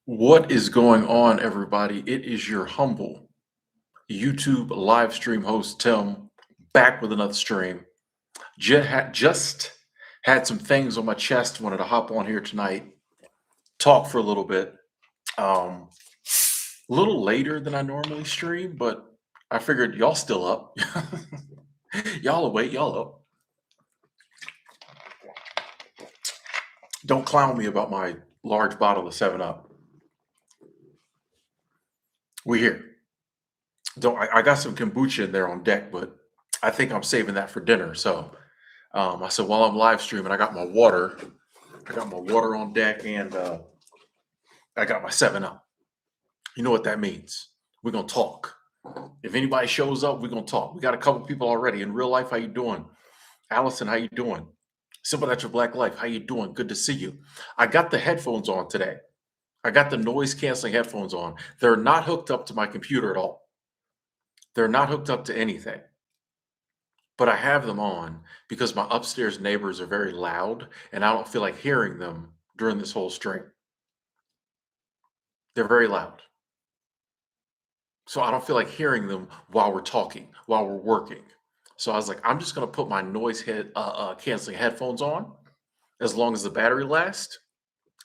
What is going on, everybody? It is your humble YouTube live stream host, Tim, back with another stream. Just had some things on my chest, wanted to hop on here tonight, talk for a little bit. A little later than I normally stream, but I figured y'all still up. Y'all awake, y'all up. Don't clown me about my large bottle of 7 Up. We here. Don't I got some kombucha in there on deck, but I think I'm saving that for dinner. So I said while I'm live streaming, I got my water. I got my water on deck, and I got my 7 Up. You know what that means? We're gonna talk. If anybody shows up, we're gonna talk. We got a couple people already in real life. How you doing, Allison? How you doing? Simple That's Your Black Life. How you doing? Good to see you. I got the headphones on today. I got the noise canceling headphones on. They're not hooked up to my computer at all. They're not hooked up to anything. But I have them on because my upstairs neighbors are very loud and I don't feel like hearing them during this whole stream. They're very loud. So I don't feel like hearing them while we're talking, while we're working. So I was like, I'm just going to put my canceling headphones on as long as the battery lasts.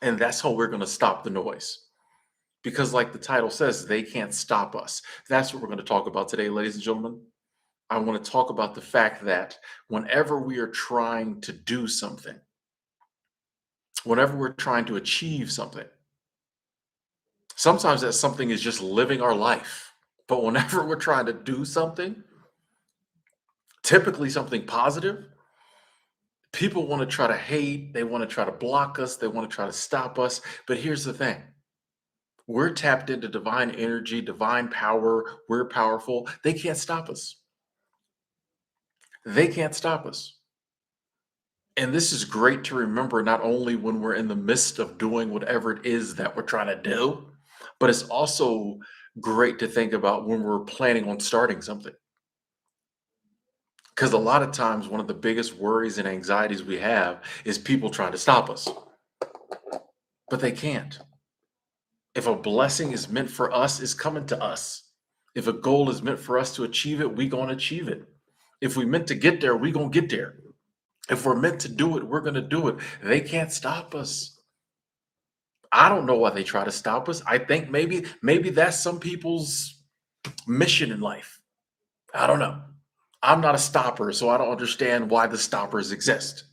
And that's how we're going to stop the noise. Because, like the title says, they can't stop us. That's what we're going to talk about today, ladies and gentlemen. I want to talk about the fact that whenever we are trying to do something, whenever we're trying to achieve something, sometimes that something is just living our life. But whenever we're trying to do something, typically something positive, people want to try to hate, they want to try to block us, they want to try to stop us. But here's the thing. We're tapped into divine energy, divine power. We're powerful. They can't stop us. They can't stop us. And this is great to remember not only when we're in the midst of doing whatever it is that we're trying to do, but it's also great to think about when we're planning on starting something. Because a lot of times, one of the biggest worries and anxieties we have is people trying to stop us, but they can't. If a blessing is meant for us, it's coming to us. If a goal is meant for us to achieve it, we going to achieve it. If we meant to get there, we going to get there. If we're meant to do it, we're going to do it. They can't stop us. I don't know why they try to stop us. I think maybe that's some people's mission in life. I don't know. I'm not a stopper, so I don't understand why the stoppers exist.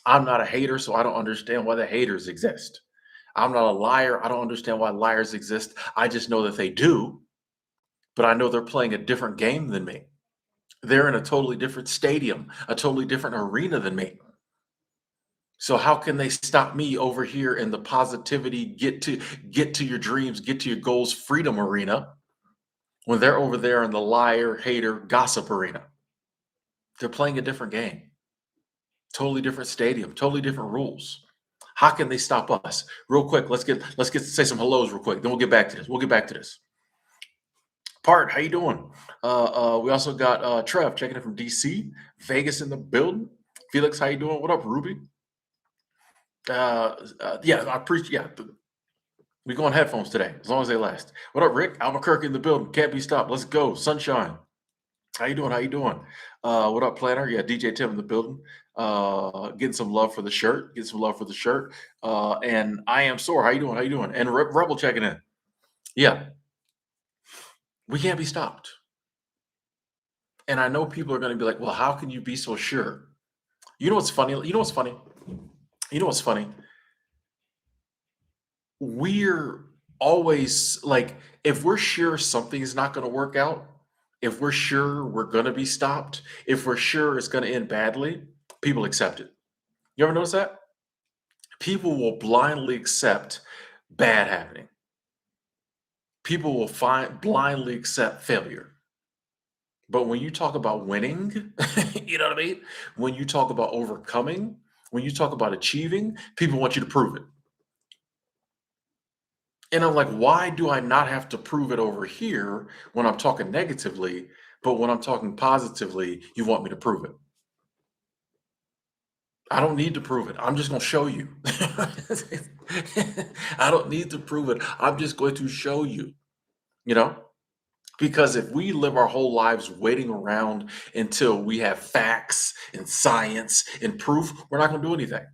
I'm not a hater, so I don't understand why the haters exist. I'm not a liar. I don't understand why liars exist. I just know that they do, but I know they're playing a different game than me. They're in a totally different stadium, a totally different arena than me. So how can they stop me over here in the positivity, get to your dreams, get to your goals, freedom arena when they're over there in the liar, hater, gossip arena? They're playing a different game, totally different stadium, totally different rules. How can they stop us? Real quick, let's get say some hellos real quick. Then we'll get back to this. We'll get back to this. Part, how you doing? We also got Trev checking in from DC, Vegas in the building. Felix, how you doing? What up, Ruby? Yeah, I appreciate. Yeah, we go on headphones today, as long as they last. What up, Rick? Albuquerque in the building. Can't be stopped. Let's go. Sunshine. How you doing? How you doing? What up, Planner? Yeah, DJ Tim in the building. Getting some love for the shirt. Getting some love for the shirt. And I am sore. How you doing? How you doing? And Rebel checking in. Yeah, we can't be stopped. And I know people are going to be like, well, how can you be so sure? You know what's funny? You know what's funny? You know what's funny? We're always like, if we're sure something's not going to work out, if we're sure we're going to be stopped, if we're sure it's going to end badly, people accept it. You ever notice that? People will blindly accept bad happening. People will blindly accept failure. But when you talk about winning, you know what I mean? When you talk about overcoming, when you talk about achieving, people want you to prove it. And I'm like, why do I not have to prove it over here when I'm talking negatively, but when I'm talking positively, you want me to prove it? I don't need to prove it. I'm just going to show you. I don't need to prove it. I'm just going to show you, you know? Because if we live our whole lives waiting around until we have facts and science and proof, we're not going to do anything.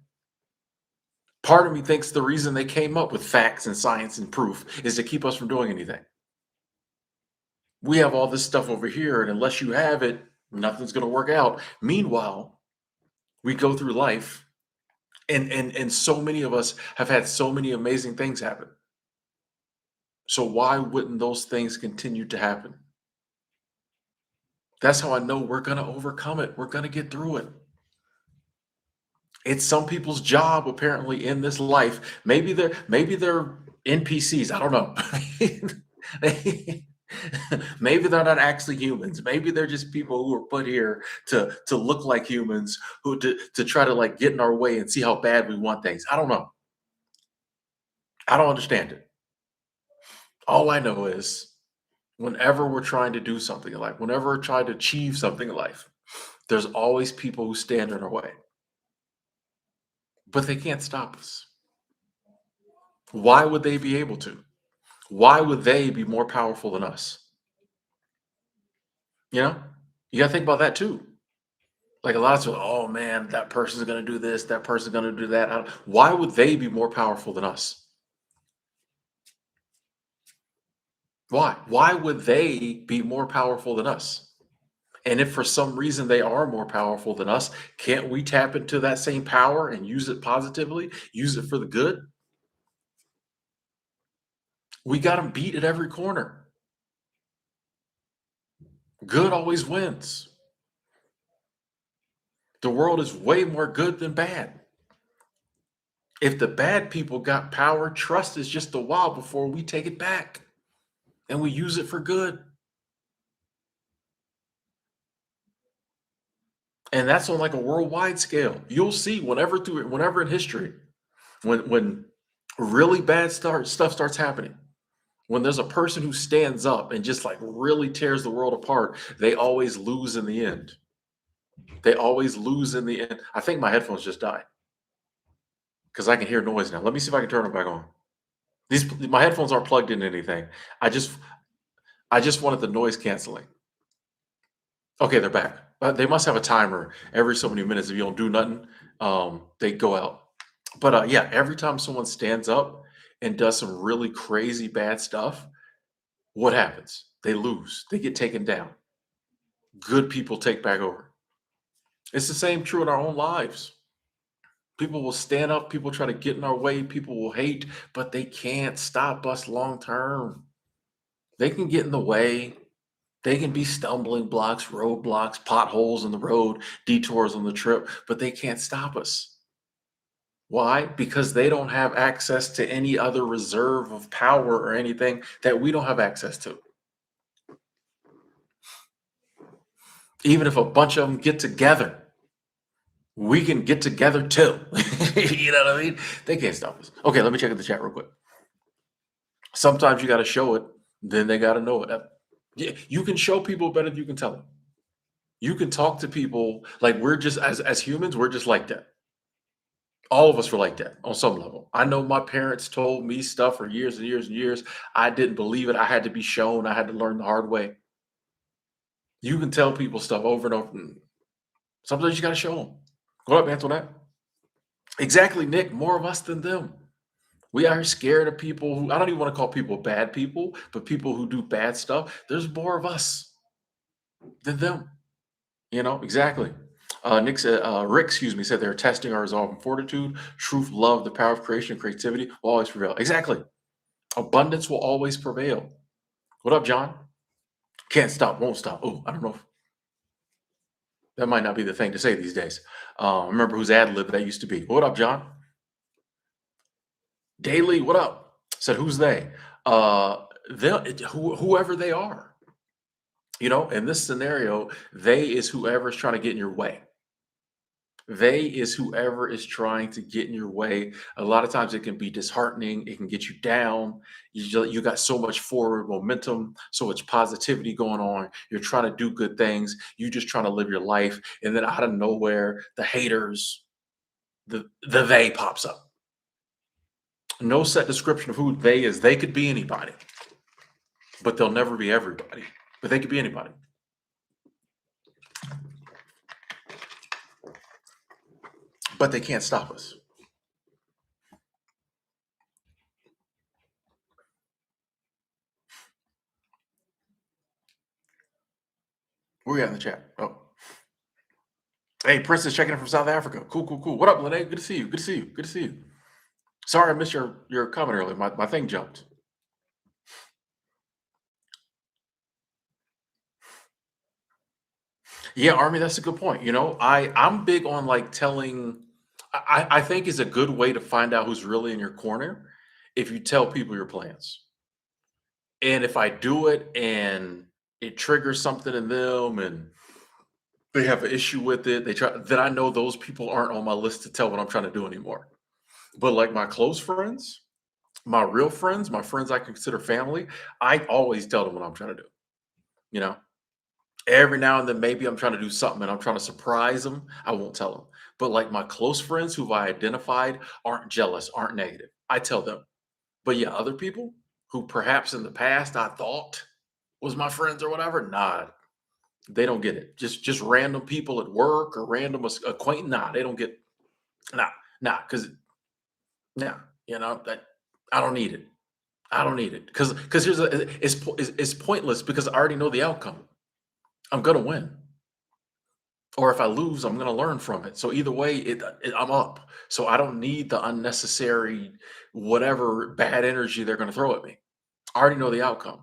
Part of me thinks the reason they came up with facts and science and proof is to keep us from doing anything. We have all this stuff over here, and unless you have it, nothing's going to work out. Meanwhile, we go through life, and so many of us have had so many amazing things happen. So why wouldn't those things continue to happen? That's how I know we're going to overcome it. We're going to get through it. It's some people's job apparently in this life. Maybe they're NPCs. I don't know. They- Maybe they're not actually humans. Maybe they're just people who are put here to look like humans, who to try to like get in our way and see how bad we want things. I don't know. I don't understand it. All I know is whenever we're trying to do something in life, whenever we're trying to achieve something in life, there's always people who stand in our way, but they can't stop us. Why would they be able to? Why would they be more powerful than us? You know, you got to think about that too. Like a lot of people, oh man, that person's going to do this, that person's going to do that. Why would they be more powerful than us? Why? Why would they be more powerful than us? And if for some reason they are more powerful than us, can't we tap into that same power and use it positively, use it for the good? We got them beat at every corner. Good always wins. The world is way more good than bad. If the bad people got power, trust is just a while before we take it back and we use it for good. And that's on like a worldwide scale. You'll see whenever in history, when really bad stuff starts happening, when there's a person who stands up and just like really tears the world apart, they always lose in the end. They always lose in the end. I think my headphones just died because I can hear noise now. Let me see if I can turn them back on. These my headphones aren't plugged into anything. I just I just wanted the noise canceling. Okay, they're back. They must have a timer every so many minutes. If you don't do nothing, they go out. But yeah, every time someone stands up and does some really crazy bad stuff, what happens? They lose. They get taken down. Good people take back over. It's the same true in our own lives. People will stand up. People try to get in our way. People will hate, but they can't stop us long term. They can get in the way. They can be stumbling blocks, roadblocks, potholes in the road, detours on the trip, but they can't stop us. Why? Because they don't have access to any other reserve of power or anything that we don't have access to. Even if a bunch of them get together, we can get together too. You know what I mean? They can't stop us. Okay, let me check in the chat real quick. Sometimes you got to show it, then they got to know it. Yeah, you can show people better than you can tell them. You can talk to people like we're just as humans, we're just like that. All of us were like that on some level. I know my parents told me stuff for years and years and years. I didn't believe it. I had to be shown. I had to learn the hard way. You can tell people stuff over and over. Sometimes you got to show them. What up, Antoinette? Exactly, Nick. More of us than them. We are scared of people who I don't even want to call people bad people, but people who do bad stuff. There's more of us than them. Exactly. Rick, excuse me, said they're testing our resolve and fortitude, truth, love, the power of creation, creativity will always prevail. Exactly. Abundance will always prevail. What up, John? Can't stop, won't stop. Oh, I don't know. That might not be the thing to say these days. Remember whose ad lib that used to be. What up, John? Daily, what up? Said who's they? Whoever they are. In this scenario, they is whoever's trying to get in your way. They is whoever is trying to get in your way. A lot of times it can be disheartening. It can get you down. You got so much forward momentum, so much positivity going on. You're trying to do good things. You just trying to live your life. And then out of nowhere, the haters. The they pops up. No set description of who they is. They could be anybody, but they'll never be everybody. But they could be anybody. But they can't stop us. Where you at in the chat? Oh, hey, Princess checking in from South Africa. Cool, cool, cool. What up, Lene? Good to see you. Good to see you. Good to see you. Sorry I missed your comment earlier. My thing jumped. Yeah, Army, that's a good point. I'm big on like telling. I think is a good way to find out who's really in your corner if you tell people your plans. And if I do it and it triggers something in them and they have an issue with it, then I know those people aren't on my list to tell what I'm trying to do anymore. But like my close friends, my real friends, my friends I consider family, I always tell them what I'm trying to do. You know, every now and then, maybe I'm trying to do something and I'm trying to surprise them. I won't tell them. But like my close friends who I identified aren't jealous, aren't negative. I tell them. But yeah, other people who perhaps in the past I thought was my friends or whatever, nah, they don't get it. Just random people at work or random acquaintance, nah, they don't get nah, nah, because nah, that I don't need it. I don't need it because here's a it's pointless because I already know the outcome. I'm gonna win. Or if I lose, I'm going to learn from it. So either way, I'm up. So I don't need the unnecessary whatever bad energy they're going to throw at me. I already know the outcome.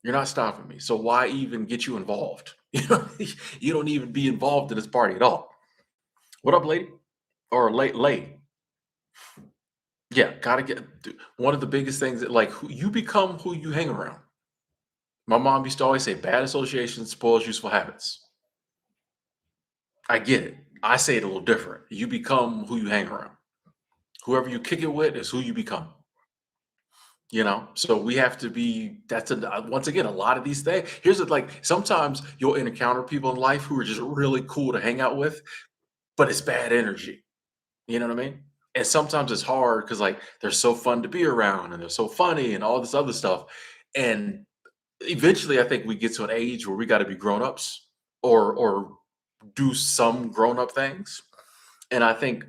You're not stopping me. So why even get you involved? You don't even be involved in this party at all. What up, lady? Or late? Yeah, gotta one of the biggest things that like you become who you hang around. My mom used to always say, "Bad association spoils useful habits." I get it. I say it a little different. You become who you hang around. Whoever you kick it with is who you become. So we have to be. Once again, a lot of these things. Here's it. Like sometimes you'll encounter people in life who are just really cool to hang out with, but it's bad energy. You know what I mean? And sometimes it's hard because like they're so fun to be around and they're so funny and all this other stuff. And eventually, I think we get to an age where we got to be grown ups or do some grown up things. And I think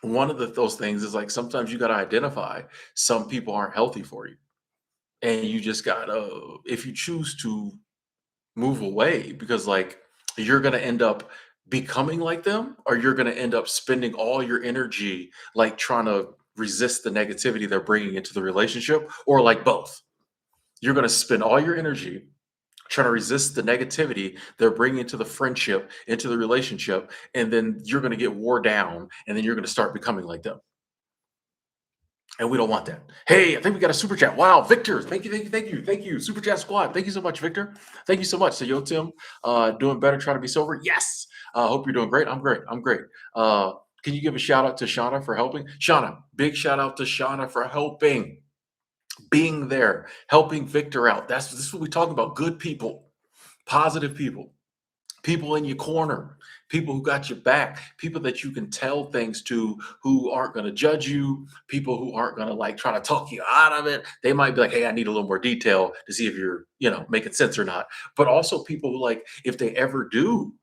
one of those things is like sometimes you got to identify some people aren't healthy for you. And you just got to, if you choose to move away, because like you're going to end up becoming like them, or you're going to end up spending all your energy like trying to resist the negativity they're bringing into the relationship, or like both. You're going to spend all your energy trying to resist the negativity they're bringing into the friendship, into the relationship, and then you're going to get wore down, and then you're going to start becoming like them. And we don't want that. Hey, I think we got a super chat. Wow, Victor, thank you, thank you, thank you, thank you. Super chat squad, thank you so much, Victor. Thank you so much. So, yo, Tim, doing better, trying to be sober. Yes. Hope you're doing great. I'm great. I'm great. Can you give a shout out to Shauna for helping? Shauna, big shout out to Shauna for helping, being there, helping Victor out. This is what we talk about. Good people, positive people in your corner, people who got your back, people that you can tell things to who aren't going to judge you, people who aren't going to like try to talk you out of it. They might be like, hey, I need a little more detail to see if you're, making sense or not. But also people who like, if they ever do,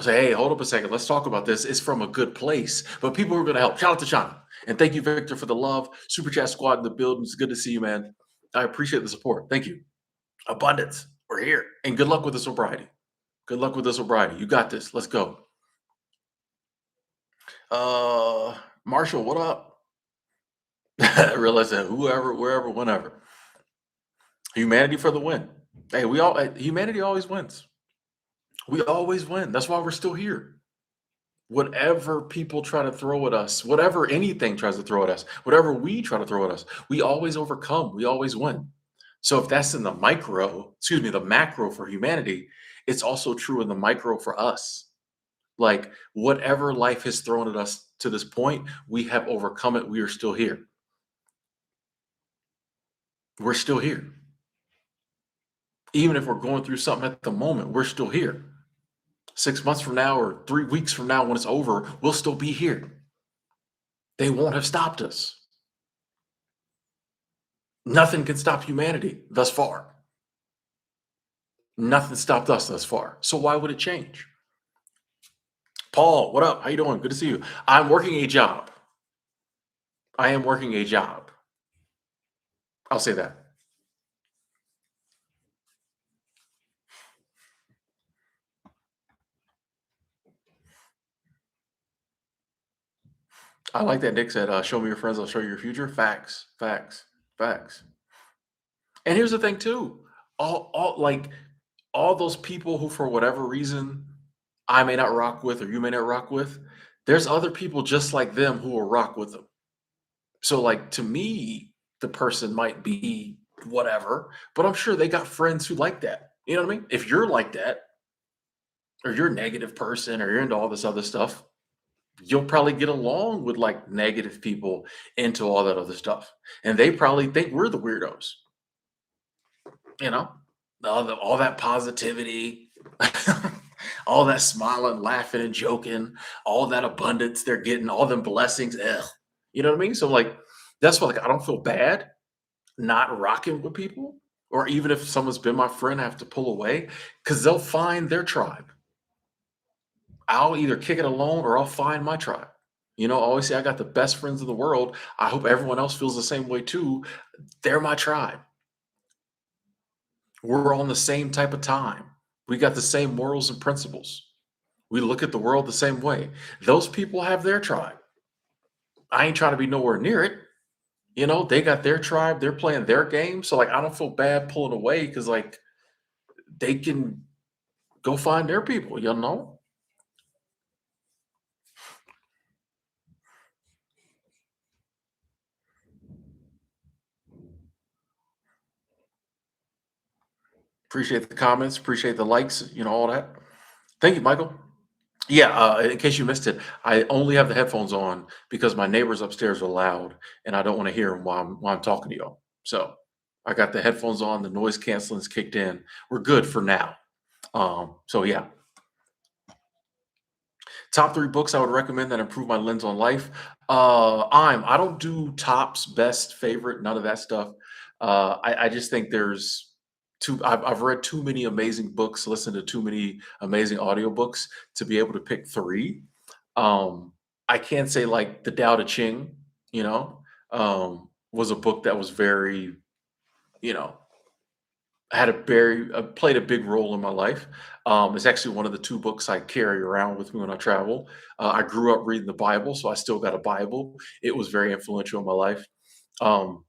say, hey, hold up a second, let's talk about this. It's from a good place. But people who are going to help. Shout out to Shauna. And thank you, Victor, for the love. Super Chat Squad in the building. It's good to see you, man. I appreciate the support. Thank you. Abundance. We're here. And good luck with the sobriety. Good luck with the sobriety. You got this. Let's go. Marshall, what up? Realize that whoever, wherever, whenever. Humanity for the win. Hey, humanity always wins. We always win. That's why we're still here. Whatever people try to throw at us, whatever anything tries to throw at us, whatever we try to throw at us, we always overcome. We always win. So if that's in the the macro for humanity, it's also true in the micro for us. Like whatever life has thrown at us to this point, we have overcome it. We are still here. We're still here. Even if we're going through something at the moment, we're still here. 6 months from now or 3 weeks from now when it's over, we'll still be here. They won't have stopped us. Nothing can stop humanity thus far. Nothing stopped us thus far. So why would it change? Paul, what up? How you doing? Good to see you. I'm working a job. I am working a job. I'll say that. I like that Nick said, show me your friends, I'll show you your future. Facts, facts, facts. And here's the thing too. All those people who for whatever reason I may not rock with or you may not rock with, there's other people just like them who will rock with them. So like to me, the person might be whatever, but I'm sure they got friends who like that. You know what I mean? If you're like that, or you're a negative person, or you're into all this other stuff, you'll probably get along with like negative people into all that other stuff. And they probably think we're the weirdos, you know? All that positivity, all that smiling, laughing, and joking, all that abundance they're getting, all them blessings. Ugh. You know what I mean? So like that's why like I don't feel bad not rocking with people, or even if someone's been my friend, I have to pull away because they'll find their tribe. I'll either kick it alone or I'll find my tribe. I always say I got the best friends in the world. I hope everyone else feels the same way too. They're my tribe. We're on the same type of time. We got the same morals and principles. We look at the world the same way. Those people have their tribe. I ain't trying to be nowhere near it. They got their tribe. They're playing their game. So like, I don't feel bad pulling away because like they can go find their people. You know. Appreciate the comments. Appreciate the likes. All that. Thank you, Michael. Yeah, in case you missed it, I only have the headphones on because my neighbors upstairs are loud, and I don't want to hear them while I'm talking to y'all. So I got the headphones on, the noise canceling's kicked in. We're good for now. So yeah, top three books I would recommend that improve my lens on life. I don't do tops, best, favorite, none of that stuff. I just think there's too. I've read too many amazing books, listened to too many amazing audiobooks to be able to pick three. I can say like the Tao Te Ching, was a book that was very, you know, had a very played a big role in my life. It's actually one of the two books I carry around with me when I travel. I grew up reading the Bible, so I still got a Bible. It was very influential in my life. Um,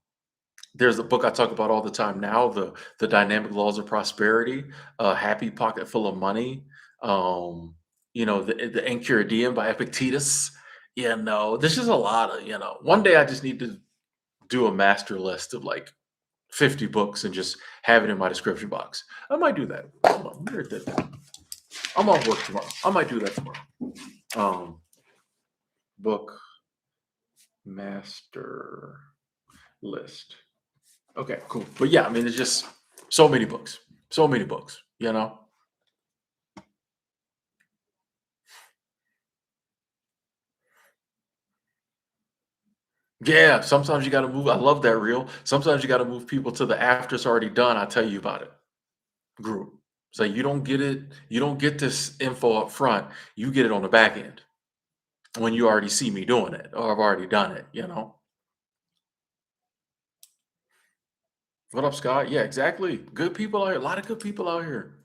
there's a book I talk about all the time now, the Dynamic Laws of Prosperity, Happy Pocket Full of Money, the Enchiridion by Epictetus. There's just a lot of, one day I just need to do a master list of like 50 books and just have it in my description box. I might do that. Hold on, let me write that down. I'm on work tomorrow. I might do that tomorrow. Book master list. Okay, cool. But yeah, I mean, it's just so many books, so many books. Yeah, sometimes you got to move. I love that reel. Sometimes you got to move people to the after it's already done. I'll tell you about it. Group. So you don't get it. You don't get this info up front. You get it on the back end when you already see me doing it or I've already done it. What up, Scott? Yeah, exactly. Good people out here. A lot of good people out here.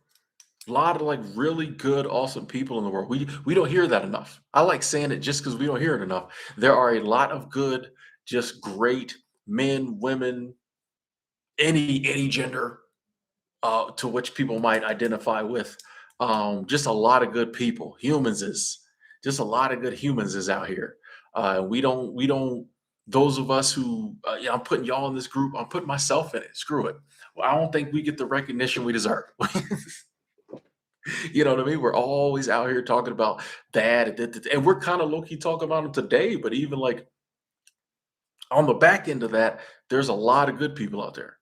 A lot of like really good, awesome people in the world. We don't hear that enough. I like saying it just because we don't hear it enough. There are a lot of good, just great men, women, any gender to which people might identify with. Just a lot of good people. Humans is just a lot of good humans is out here. We don't. Those of us who, yeah, I'm putting y'all in this group. I'm putting myself in it. Screw it. Well, I don't think we get the recognition we deserve. You know what I mean? We're always out here talking about that, and we're kind of low key talking about them today. But even like on the back end of that, there's a lot of good people out there.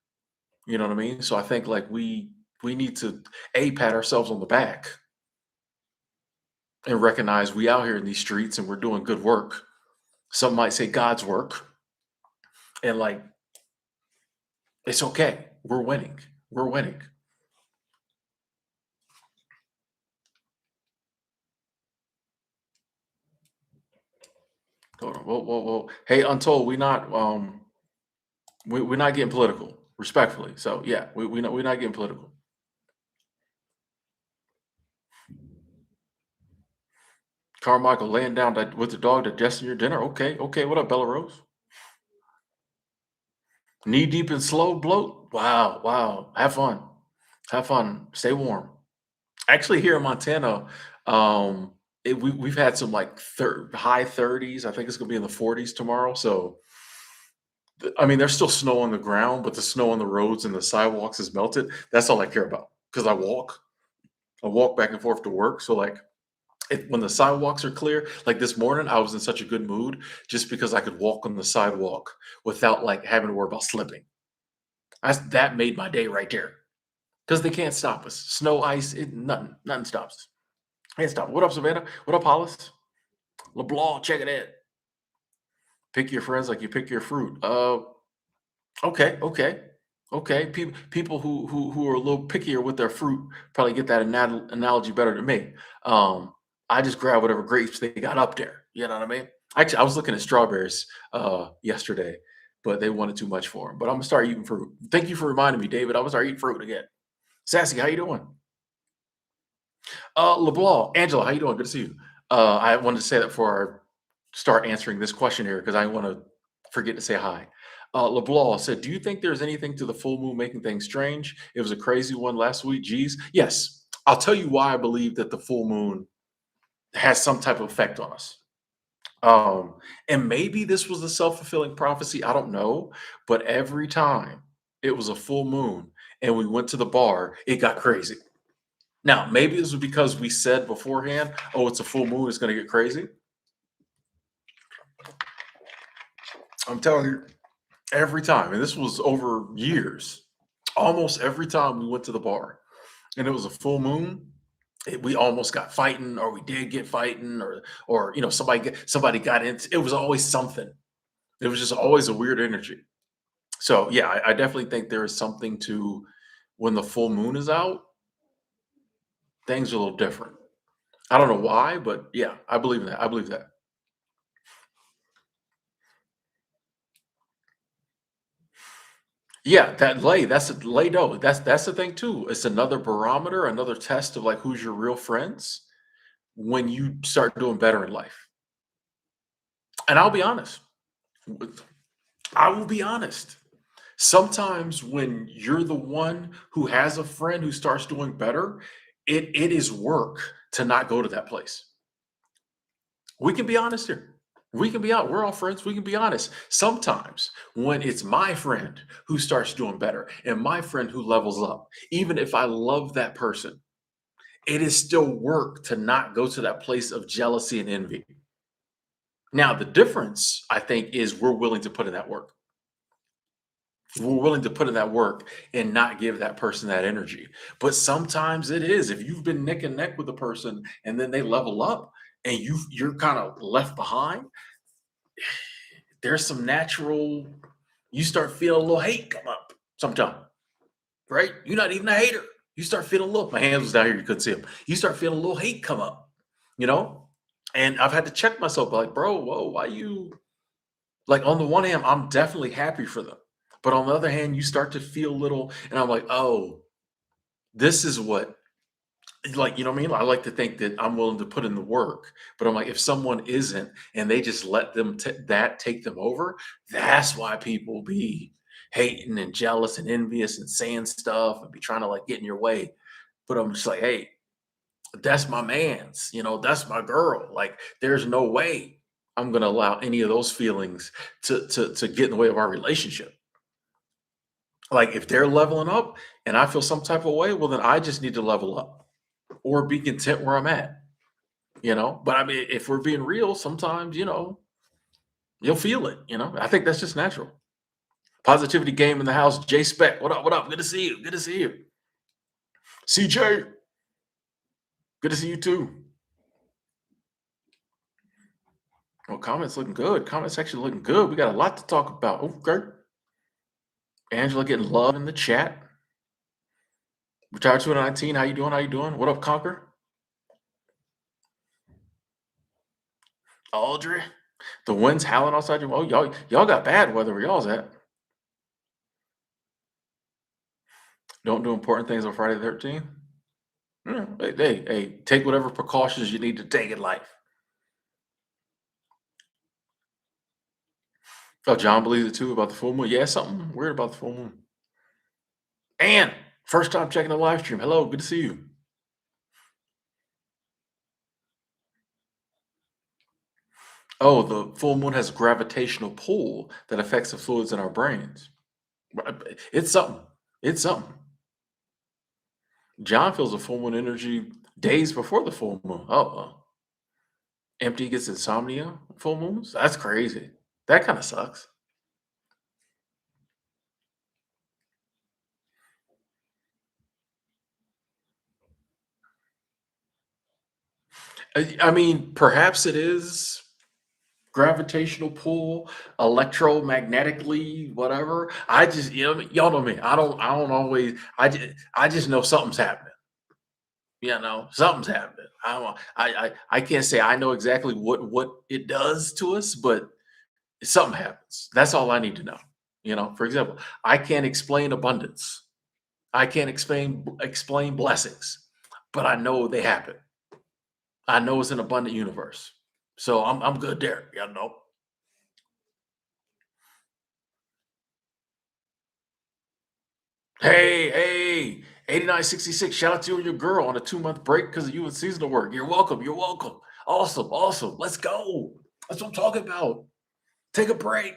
You know what I mean? So I think like we need to pat ourselves on the back and recognize we out here in these streets and we're doing good work. Some might say God's work, and like it's okay. We're winning. We're winning. Hold on. Whoa, whoa, whoa. Hey, Untold, we're not getting political, respectfully. So yeah, we're not getting political. Carmichael laying down with the dog digesting your dinner. Okay, okay. What up, Bella Rose? Knee deep in slow bloat. Wow, wow. Have fun. Have fun. Stay warm. Actually, here in Montana, we've had some like high 30s. I think it's gonna be in the 40s tomorrow. So I mean, there's still snow on the ground, but the snow on the roads and the sidewalks is melted. That's all I care about because I walk. I walk back and forth to work. So like when the sidewalks are clear, like this morning, I was in such a good mood just because I could walk on the sidewalk without like having to worry about slipping. That made my day right there because they can't stop us. Snow, ice, nothing stops us. Can't stop. What up, Savannah? What up, Hollis? LeBlanc, check it out. Pick your friends like you pick your fruit. Okay, okay, okay. People who are a little pickier with their fruit probably get that analogy better than me. I just grab whatever grapes they got up there. You know what I mean? Actually, I was looking at strawberries yesterday, but they wanted too much for them. But I'm gonna start eating fruit. Thank you for reminding me, David. I'm gonna start eating fruit again. Sassy, how you doing? LeBlanc, Angela, how you doing? Good to see you. I wanted to say that before I start answering this question here because I want to forget to say hi. LeBlanc said, "Do you think there's anything to the full moon making things strange? It was a crazy one last week. Geez, yes. I'll tell you why I believe that the full moon has some type of effect on us. Um, and maybe this was a self-fulfilling prophecy. I don't know, but every time it was a full moon and we went to the bar, it got crazy. Now, maybe this was because we said beforehand, "Oh, it's a full moon, it's gonna get crazy." I'm telling you, every time, and this was over years, almost every time we went to the bar and it was a full moon, we almost got fighting, or we did get fighting, or somebody got into. It was always something. It was just always a weird energy. So yeah, I definitely think there is something to when the full moon is out, things are a little different. I don't know why, but yeah, I believe in that. I believe that. Yeah, that's a lay dough. That's the thing too. It's another barometer, another test of like who's your real friends when you start doing better in life. And I'll be honest. with- I will be honest. Sometimes when you're the one who has a friend who starts doing better, it is work to not go to that place. We can be honest here. We can be out. We're all friends. We can be honest. Sometimes when it's my friend who starts doing better and my friend who levels up, even if I love that person, it is still work to not go to that place of jealousy and envy. Now, the difference, I think, is we're willing to put in that work. We're willing to put in that work and not give that person that energy. But sometimes it is. If you've been neck and neck with a person and then they level up and you're kind of left behind, there's some natural you start feeling a little hate come up sometime, right? You're not even a hater. You start feeling a little, my hands was down here, you couldn't see them. You start feeling a little hate come up, you know? And I've had to check myself, like, bro, whoa, why you like on the one hand, I'm definitely happy for them. But on the other hand, you start to feel little, and I'm like, oh, this is what like, you know what I mean? I like to think that I'm willing to put in the work, but I'm like, if someone isn't and they just let that take them over, that's why people be hating and jealous and envious and saying stuff and be trying to like get in your way. But I'm just like, hey, that's my man's, that's my girl. Like, there's no way I'm gonna allow any of those feelings to get in the way of our relationship. Like if they're leveling up and I feel some type of way, well then I just need to level up or be content where I'm at. But I mean, if we're being real, sometimes, you'll feel it. I think that's just natural. Positivity game in the house. J Spec, what up? What up? Good to see you. Good to see you. CJ, good to see you too. Well, comments looking good. Comment section looking good. We got a lot to talk about. Okay. Angela getting love in the chat. Retired 2019. How you doing? How you doing? What up, Conquer? Audrey. The wind's howling outside your. Oh, y'all got bad weather where y'all's at. Don't do important things on Friday the 13th. Hey, take whatever precautions you need to take in life. Oh, John believes it too about the full moon. Yeah, something weird about the full moon. And first time checking the live stream. Hello, good to see you. Oh, the full moon has a gravitational pull that affects the fluids in our brains. It's something. It's something. John feels the full moon energy days before the full moon. Oh, empty gets insomnia. Full moons. That's crazy. That kind of sucks. I mean, perhaps it is gravitational pull, electromagnetically, whatever. I just, y'all know me. I don't always. I just know something's happening. Something's happening. I can't say I know exactly what it does to us, but something happens. That's all I need to know. For example, I can't explain abundance. I can't explain blessings, but I know they happen. I know it's an abundant universe. So I'm good there. Hey, 8966. Shout out to you and your girl on a 2-month break because of you and seasonal work. You're welcome. You're welcome. Awesome. Awesome. Let's go. That's what I'm talking about. Take a break.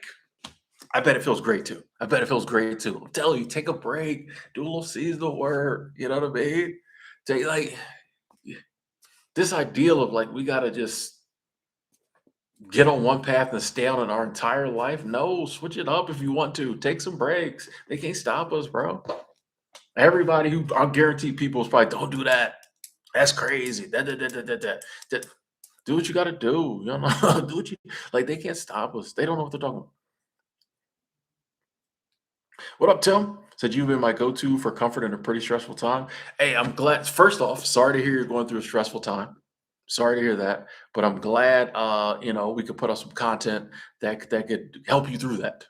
I bet it feels great too. I bet it feels great too. I'm telling you, take a break, do a little seasonal work. You know what I mean? Take like this ideal of like we gotta just get on one path and stay on it our entire life. No, switch it up if you want to. Take some breaks. They can't stop us, bro. Everybody who I guarantee people is probably don't do that. That's crazy. That. Do what you got to do. Do what you like. They can't stop us. They don't know what they're talking about. What up, Tim? Said you've been my go-to for comfort in a pretty stressful time. Hey, I'm glad. First off, sorry to hear you're going through a stressful time. Sorry to hear that, but I'm glad we could put up some content that could help you through that.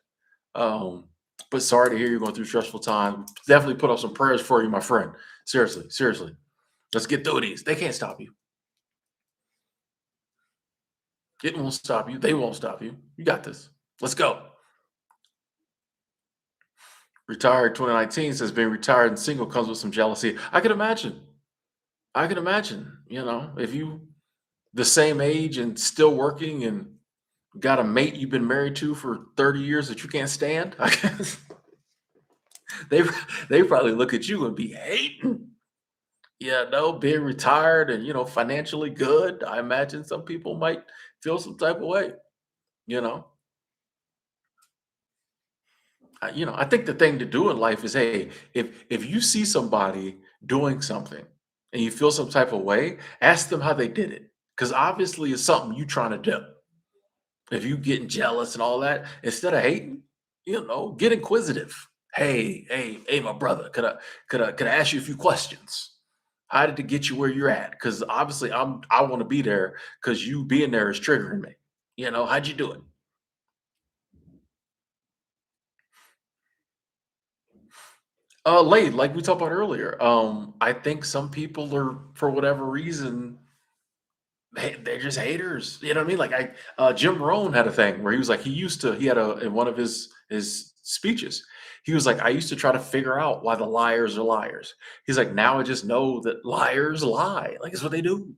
Um, but sorry to hear you're going through a stressful time. Definitely put up some prayers for you, my friend. Seriously, seriously. Let's get through these. They can't stop you. It won't stop you. They won't stop you. You got this. Let's go. Retired 2019 says being retired and single comes with some jealousy. I can imagine. I can imagine. If you the same age and still working and got a mate you've been married to for 30 years that you can't stand, I guess they they probably look at you and be hating. Yeah, no, being retired and financially good. I imagine some people might feel some type of way. You know, I think the thing to do in life is, hey, if you see somebody doing something and you feel some type of way, ask them how they did it, because obviously it's something you trying to do. If you getting jealous and all that, instead of hating, get inquisitive. Hey, my brother, could I ask you a few questions? How did it get you where you're at? Because obviously I want to be there because you being there is triggering me. How'd you do it? Late, like we talked about earlier. I think some people are, for whatever reason, they're just haters. You know what I mean? Like Jim Rohn had a thing where he was like, he had a in one of his speeches, he was like, I used to try to figure out why the liars are liars. He's like, now I just know that liars lie. Like it's what they do.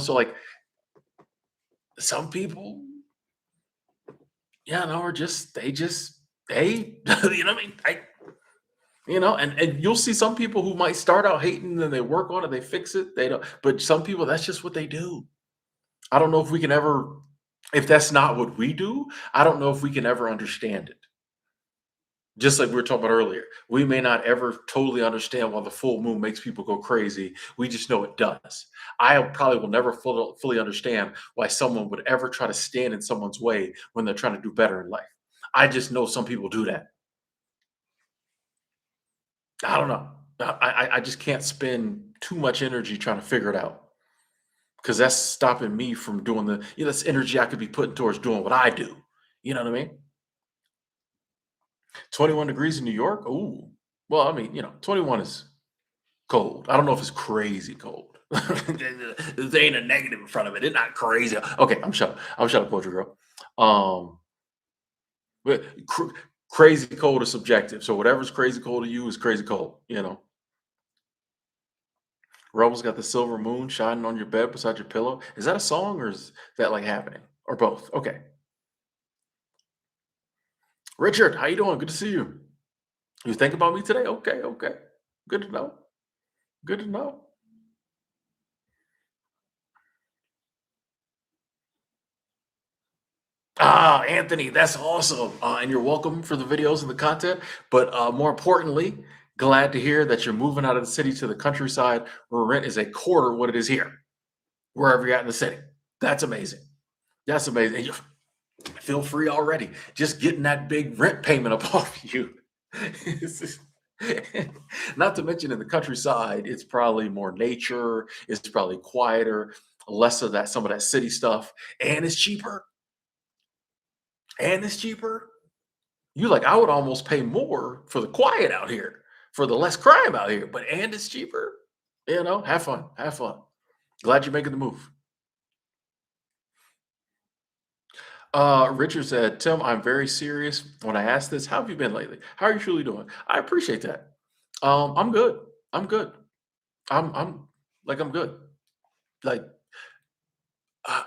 So like some people, yeah, no, are just they you know what I mean? And you'll see some people who might start out hating, then they work on it, they fix it. They don't, but some people that's just what they do. I don't know if we can ever, if that's not what we do, I don't know if we can ever understand it. Just like we were talking about earlier, we may not ever totally understand why the full moon makes people go crazy. We just know it does. I probably will never fully understand why someone would ever try to stand in someone's way when they're trying to do better in life. I just know some people do that. I don't know. I just can't spend too much energy trying to figure it out because that's stopping me from doing that's energy I could be putting towards doing what I do. You know what I mean? 21 degrees in New York. Ooh. Well, I mean, 21 is cold. I don't know if it's crazy cold. There ain't a negative in front of it. It's not crazy. Okay, I'm shut up, Poetry Girl. Um, but crazy cold is subjective. So whatever's crazy cold to you is crazy cold. Rebels got the silver moon shining on your bed beside your pillow. Is that a song or is that like happening? Or both? Okay. Richard, how you doing? Good to see you. You think about me today? Okay, okay. Good to know. Good to know. Ah, Anthony, that's awesome. And you're welcome for the videos and the content. But more importantly, glad to hear that you're moving out of the city to the countryside where rent is a quarter what it is here, wherever you're at in the city. That's amazing. That's amazing. And you feel free already. Just getting that big rent payment up off you. It's just- Not to mention in the countryside, it's probably more nature, it's probably quieter, less of that, some of that city stuff, and it's cheaper. And it's cheaper. You like, I would almost pay more for the quiet out here, for the less crime out here, but and it's cheaper. Have fun. Have fun. Glad you're making the move. Richard said, Tim, I'm very serious when I ask this. How have you been lately? How are you truly doing? I appreciate that. I'm good. I'm good. I'm good. Like uh,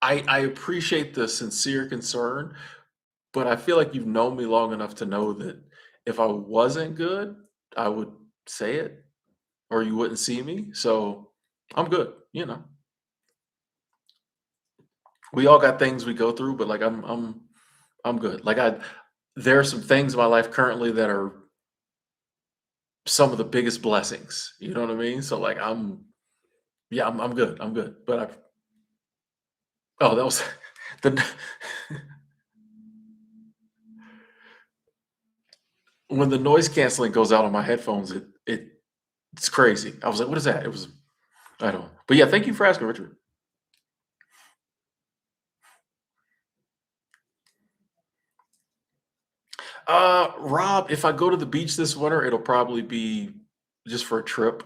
I appreciate the sincere concern, but I feel like you've known me long enough to know that if I wasn't good, I would say it or you wouldn't see me. So I'm good. We all got things we go through, but like I'm good. Like there are some things in my life currently that are some of the biggest blessings. You know what I mean? So like yeah, I'm good. I'm good. But that was the when the noise canceling goes out on my headphones, it's crazy. I was like, what is that? It was I don't. But yeah, thank you for asking, Richard. Rob, if I go to the beach this winter, it'll probably be just for a trip.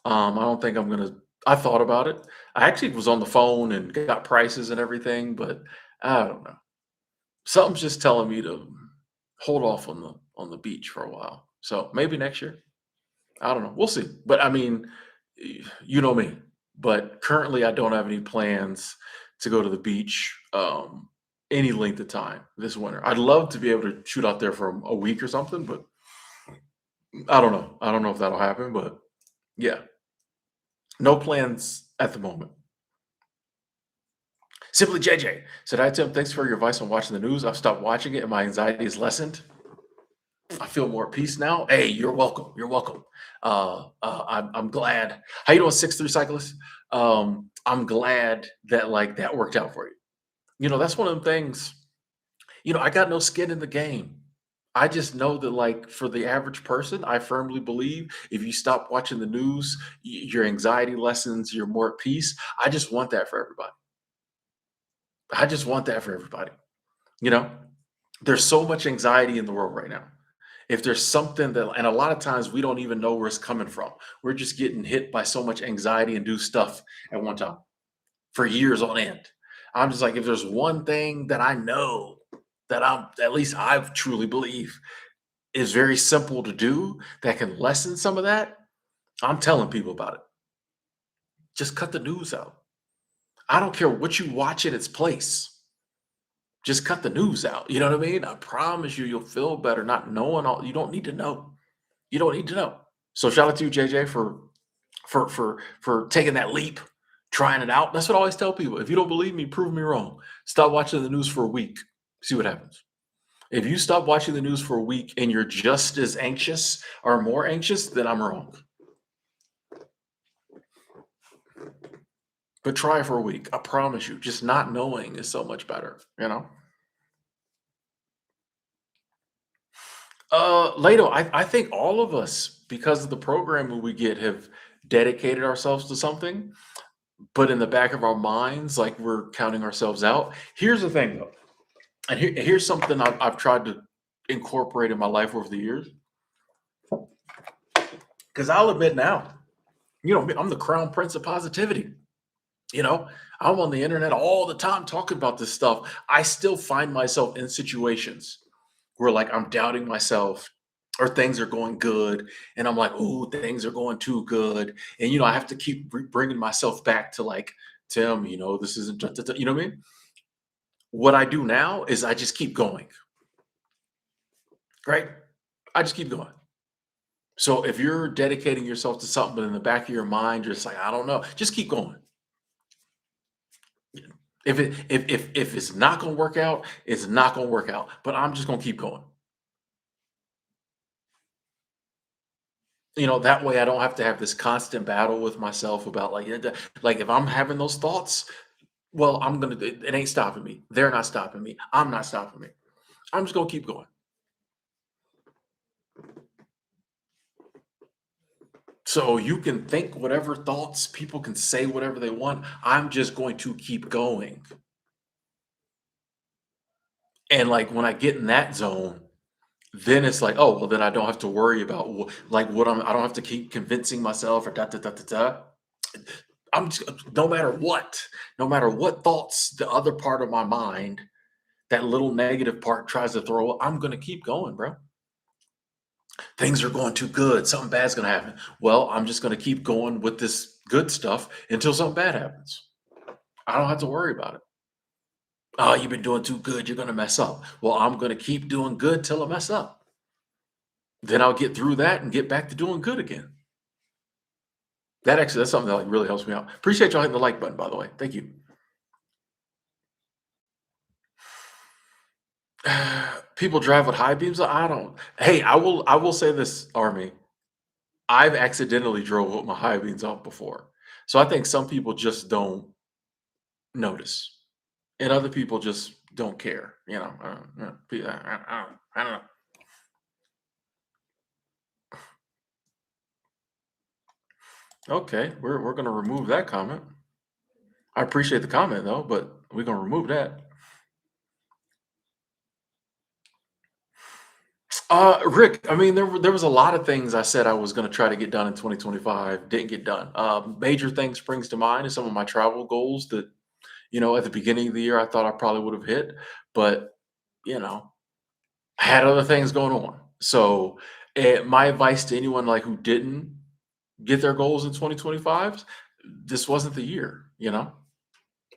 I don't think I'm gonna. I thought about it. I actually was on the phone and got prices and everything, but I don't know. Something's just telling me to hold off on the beach for a while. So maybe next year. I don't know. We'll see. But I mean, you know me. But currently, I don't have any plans to go to the beach any length of time this winter. I'd love to be able to shoot out there for a week or something, but I don't know. I don't know if that'll happen. But yeah, no plans at the moment. Simply JJ said, "Hi Tim, thanks for your advice on watching the news. I've stopped watching it and my anxiety is lessened. I feel more at peace now. Hey, you're welcome. You're welcome. I'm glad. How you doing, 6'3" cyclist? I'm glad that like that worked out for you. That's one of them things. I got no skin in the game. I just know that like for the average person, I firmly believe if you stop watching the news, your anxiety lessens, you're more at peace. I just want that for everybody. I just want that for everybody. You know, there's so much anxiety in the world right now. If there's something that, and a lot of times we don't even know where it's coming from. We're just getting hit by so much anxiety and do stuff at one time for years on end. I'm just like, if there's one thing that I know that at least I truly believe is very simple to do that can lessen some of that, I'm telling people about it. Just cut the news out. I don't care what you watch in its place. Just cut the news out. You know what I mean? I promise you, you'll feel better not knowing all. You don't need to know. You don't need to know. So shout out to you, JJ, for taking that leap, trying it out. That's what I always tell people. If you don't believe me, prove me wrong. Stop watching the news for a week. See what happens. If you stop watching the news for a week and you're just as anxious or more anxious, then I'm wrong. But try it for a week. I promise you, just not knowing is so much better, you know? Lato, I think all of us, because of the programming we get, have dedicated ourselves to something, but in the back of our minds, like we're counting ourselves out. Here's the thing, though, and here's something I've tried to incorporate in my life over the years. Because I'll admit now, I'm the crown prince of positivity. You know, I'm on the internet all the time talking about this stuff. I still find myself in situations where like I'm doubting myself or things are going good and I'm like, "Oh, things are going too good." And I have to keep bringing myself back to like, "Tim, this isn't you know what I mean?" What I do now is I just keep going, right? I just keep going. So if you're dedicating yourself to something, but in the back of your mind, you're just like, I don't know, just keep going. If it's not gonna work out, it's not gonna work out. But I'm just gonna keep going. That way I don't have to have this constant battle with myself about like, like if I'm having those thoughts, well, it ain't stopping me. They're not stopping me. I'm not stopping me. I'm just gonna keep going. So you can think whatever thoughts, people can say whatever they want. I'm just going to keep going. And like when I get in that zone, then it's like, oh, well, then I don't have to worry about like I don't have to keep convincing myself or da da da da da. I'm just, no matter what thoughts the other part of my mind, that little negative part tries to throw, I'm gonna keep going, bro. Things are going too good. Something bad's gonna happen. Well, I'm just gonna keep going with this good stuff until something bad happens. I don't have to worry about it. Oh, you've been doing too good. You're gonna mess up. Well, I'm gonna keep doing good till I mess up. Then I'll get through that and get back to doing good again. That's something that like really helps me out. Appreciate y'all hitting the like button, by the way. Thank you. People drive with high beams. I don't. Hey, I will say this, Army. I've accidentally drove with my high beams off before. So I think some people just don't notice, and other people just don't care. I don't know. Okay, we're gonna remove that comment. I appreciate the comment though, but we're gonna remove that. Rick, I mean, there was a lot of things I said I was going to try to get done in 2025, didn't get done. Major thing springs to mind is some of my travel goals that, at the beginning of the year I thought I probably would have hit, but you know, I had other things going on. So, my advice to anyone like who didn't get their goals in 2025, this wasn't the year.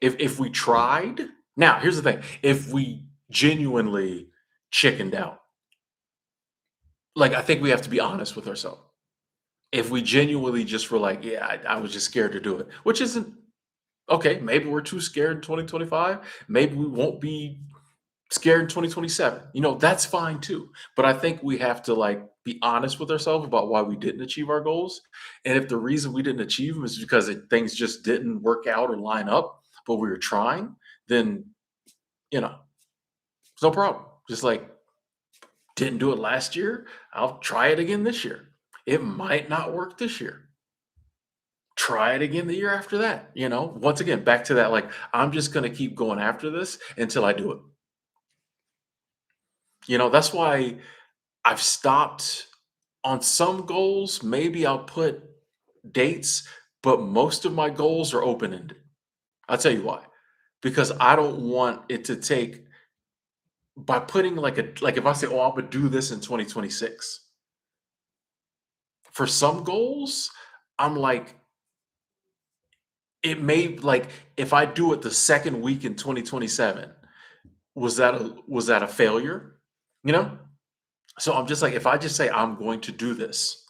If we tried, now here's the thing: if we genuinely chickened out, like I think we have to be honest with ourselves. If we genuinely just were like, "Yeah, I was just scared to do it," which isn't okay, maybe we're too scared in 2025. Maybe we won't be scared in 2027. That's fine too. But I think we have to like be honest with ourselves about why we didn't achieve our goals. And if the reason we didn't achieve them is because things just didn't work out or line up, but we were trying, then, you know, it's no problem. Just like didn't do it last year, I'll try it again this year. It might not work this year. Try it again the year after that. Once again, back to that, like, I'm just going to keep going after this until I do it. That's why I've stopped on some goals. Maybe I'll put dates, but most of my goals are open ended. I'll tell you why. Because I don't want it to take, by putting like if I say, oh, I'm going to do this in 2026, for some goals, I'm like, it may like if I do it the second week in 2027, was that a failure? You know? So I'm just like, if I just say I'm going to do this,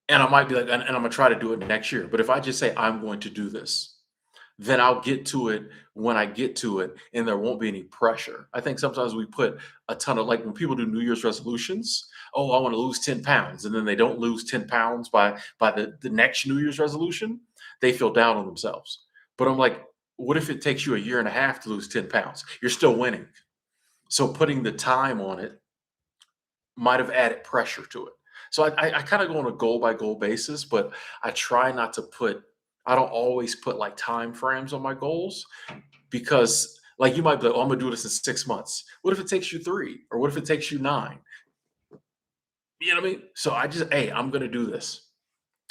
and I might be like, and I'm gonna try to do it next year. But if I just say I'm going to do this, then I'll get to it when I get to it, and there won't be any pressure. I think sometimes we put a ton of, like, when people do New Year's resolutions, oh, I want to lose 10 pounds, and then they don't lose 10 pounds by the next New Year's resolution, they feel down on themselves. But I'm like, what if it takes you a year and a half to lose 10 pounds? You're still winning. So putting the time on it might have added pressure to it. So I kind of go on a goal by goal basis, but I try not to put, I don't always put like time frames on my goals, because like you might be like, oh, I'm gonna do this in 6 months. What if it takes you three? Or what if it takes you nine? You know what I mean? So I just, hey, I'm gonna do this.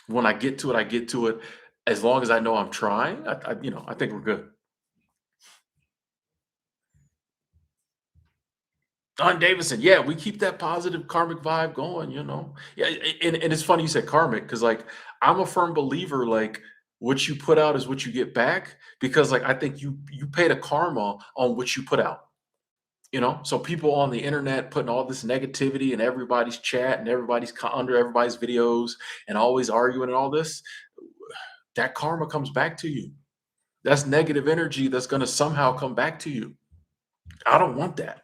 When I get to it, I get to it. As long as I know I'm trying, I think we're good. Don Davidson, yeah, we keep that positive karmic vibe going. Yeah, and it's funny you said karmic, because like I'm a firm believer, like what you put out is what you get back. Because like I think you pay the karma on what you put out. So people on the internet putting all this negativity in everybody's chat and under everybody's videos and always arguing and all this, that karma comes back to you. That's negative energy that's going to somehow come back to you. I don't want that.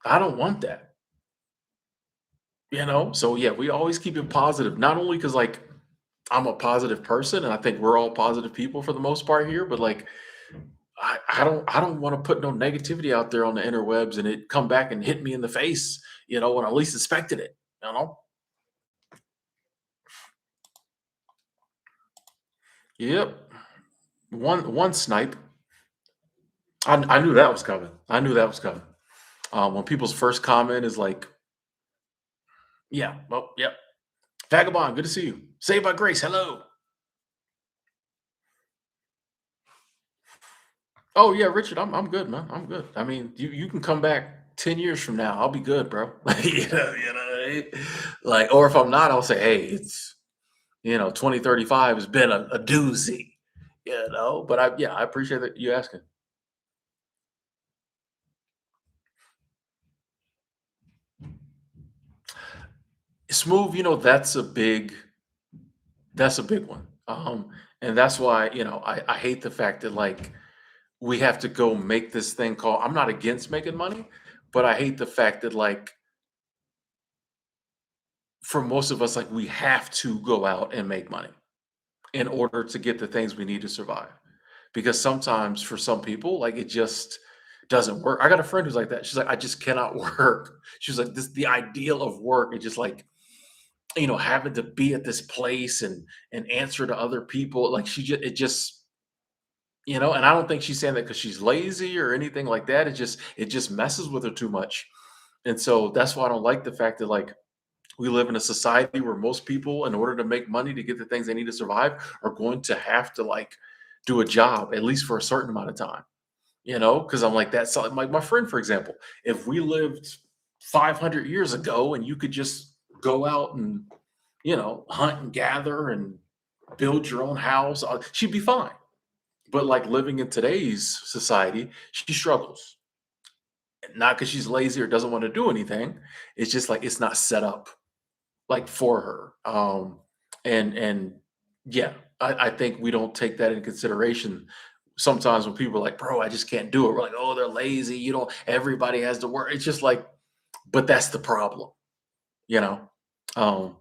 I don't want that. So yeah, we always keep it positive, not only because like I'm a positive person and I think we're all positive people for the most part here, but like I don't want to put no negativity out there on the interwebs and it come back and hit me in the face, when I least expected it. you know yep. One snipe. I knew that was coming. I knew that was coming. When people's first comment is like, yeah, well, yep, vagabond, good to see you, saved by grace, hello. Oh yeah, Richard, I'm good, man. I'm good. I mean, you can come back 10 years from now. I'll be good, bro. Like, or if I'm not, I'll say, hey, it's 2035 has been a doozy. But I appreciate that you asking. Smooth, that's a big one. And that's why, I hate the fact that like we have to go make this thing called, I'm not against making money, but I hate the fact that like for most of us, like we have to go out and make money in order to get the things we need to survive. Because sometimes for some people, like it just doesn't work. I got a friend who's like that. She's like, I just cannot work. She's like, this the ideal of work is just like, having to be at this place and answer to other people. Like and I don't think she's saying that because she's lazy or anything like that. It just messes with her too much. And so that's why I don't like the fact that like we live in a society where most people, in order to make money to get the things they need to survive, are going to have to like do a job at least for a certain amount of time. Because I'm like that's like my friend, for example. If we lived 500 years ago and you could just go out and hunt and gather and build your own house, she'd be fine. But like living in today's society, she struggles. Not because she's lazy or doesn't want to do anything. It's just like it's not set up like for her. And yeah, I think we don't take that in consideration. Sometimes when people are like, bro, I just can't do it. We're like, oh, they're lazy. Everybody has to work. It's just like, but that's the problem, you know? Um,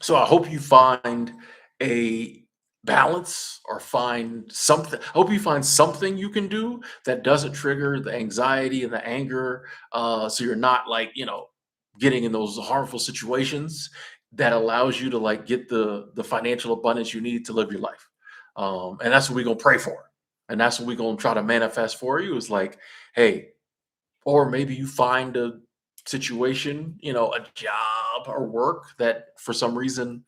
so I hope you find a balance or find something. I hope you find something you can do that doesn't trigger the anxiety and the anger. So you're not like, getting in those harmful situations that allows you to like get the financial abundance you need to live your life. And that's what we're gonna pray for. And that's what we're gonna try to manifest for you is like, hey, or maybe you find a situation, a job or work that for some reason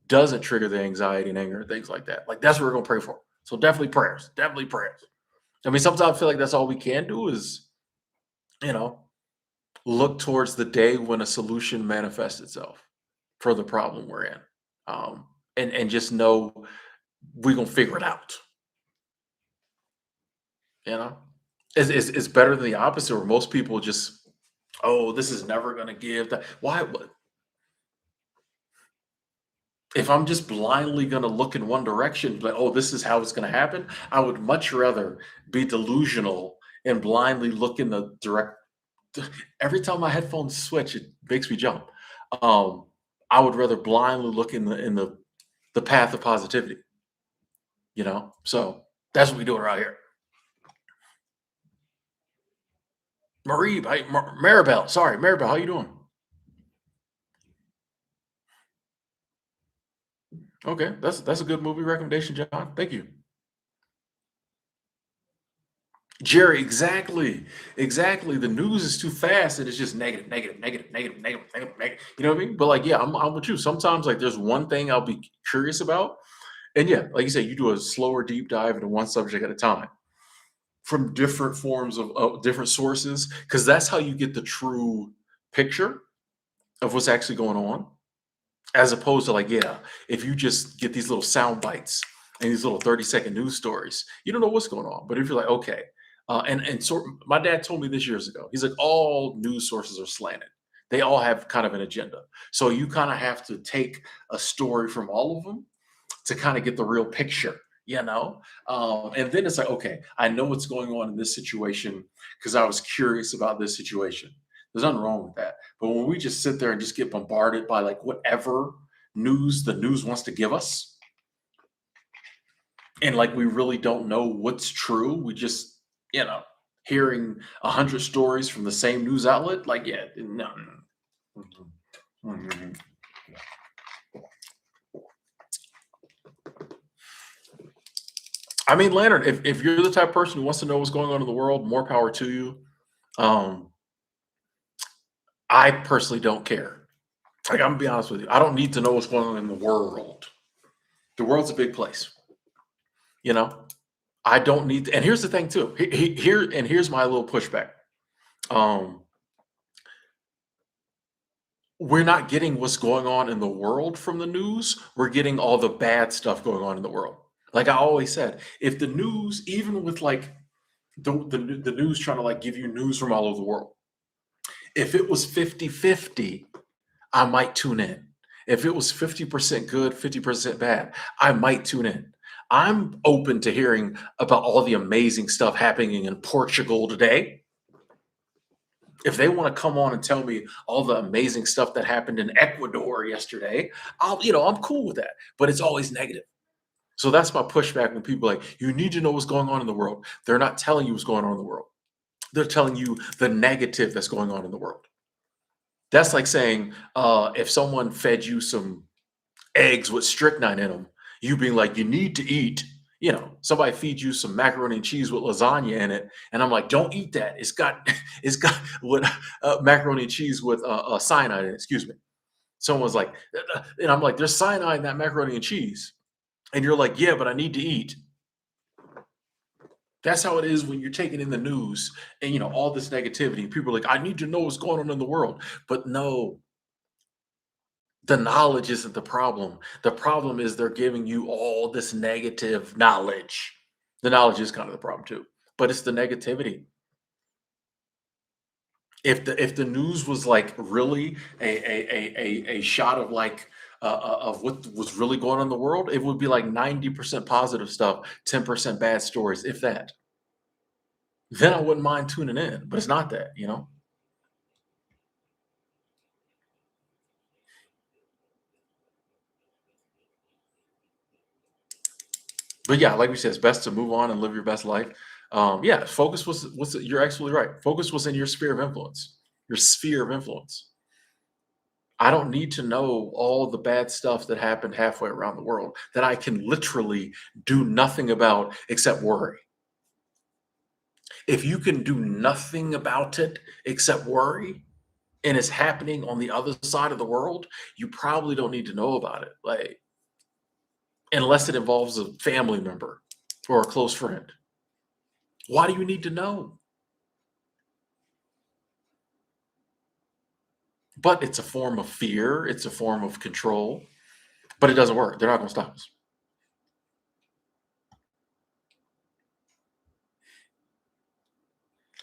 doesn't trigger the anxiety and anger and things like that. Like that's what we're gonna pray for. So definitely prayers. Definitely prayers. I mean, sometimes I feel like that's all we can do is, you know, look towards the day when a solution manifests itself for the problem we're in. Um, and just know we're gonna figure it out, you know? It's better than the opposite where most people just, oh, this is never gonna give that. Why? If I'm just blindly gonna look in one direction, like, "Oh, this is how it's gonna happen," I would much rather be delusional and blindly look in the direct every time my headphones switch, it makes me jump. Um, I would rather blindly look in the path of positivity, you know? So, that's what we doing around here. Marie, Maribel, sorry, Maribel, how you doing? Okay, that's a good movie recommendation, John. Thank you. Jerry, exactly. Exactly. The news is too fast and it's just negative, negative, negative, negative, negative, negative, negative. You know what I mean? But like, yeah, I'm with you. Sometimes like there's one thing I'll be curious about. And yeah, like you said, you do a slower deep dive into one subject at a time from different forms of different sources, because that's how you get the true picture of what's actually going on. As opposed to like, yeah, if you just get these little sound bites and these little 30-second news stories, you don't know what's going on. But if you're like, okay, and so my dad told me this years ago, he's like, all news sources are slanted. They all have kind of an agenda. So you kind of have to take a story from all of them to kind of get the real picture, you know? And then it's like, okay, I know what's going on in this situation because I was curious about this situation. There's nothing wrong with that. But when we just sit there and just get bombarded by like whatever news the news wants to give us, and like we really don't know what's true, we just, you know, hearing 100 stories from the same news outlet, like, yeah, no. Mhm. Mhm. I mean, Leonard, if you're the type of person who wants to know what's going on in the world, more power to you. Um, I personally don't care. Like, I'm gonna be honest with you. I don't need to know what's going on in the world. The world's a big place, you know? I don't need to, and here's the thing too. Here's my little pushback. Um, we're not getting what's going on in the world from the news. We're getting all the bad stuff going on in the world. Like I always said, if the news, even with like the news trying to like give you news from all over the world, if it was 50-50, I might tune in. If it was 50% good, 50% bad, I might tune in. I'm open to hearing about all the amazing stuff happening in Portugal today. If they want to come on and tell me all the amazing stuff that happened in Ecuador yesterday, I'm cool with that. But it's always negative. So that's my pushback when people are like, you need to know what's going on in the world. They're not telling you what's going on in the world. They're telling you the negative that's going on in the world. That's like saying, if someone fed you some eggs with strychnine in them, you being like, you need to eat. Somebody feeds you some macaroni and cheese with lasagna in it, and I'm like, don't eat that. It's got what macaroni and cheese with cyanide in it. Excuse me. Someone's like, and I'm like, there's cyanide in that macaroni and cheese, and you're like, yeah, but I need to eat. That's how it is when you're taking in the news and all this negativity. People are like, I need to know what's going on in the world, but no, the knowledge isn't the problem. The problem is they're giving you all this negative knowledge. The knowledge is kind of the problem too, but it's the negativity. If the news was like really a shot of like of what was really going on in the world, it would be like 90% positive stuff, 10% bad stories, if that. Then I wouldn't mind tuning in, but it's not that. But yeah, like we said, it's best to move on and live your best life. Yeah, focus was you're absolutely right. Focus was in your sphere of influence. Your sphere of influence. I don't need to know all the bad stuff that happened halfway around the world that I can literally do nothing about except worry. If you can do nothing about it except worry, and it's happening on the other side of the world, you probably don't need to know about it. Like, unless it involves a family member or a close friend. Why do you need to know? But it's a form of fear, it's a form of control, but it doesn't work. They're not going to stop us.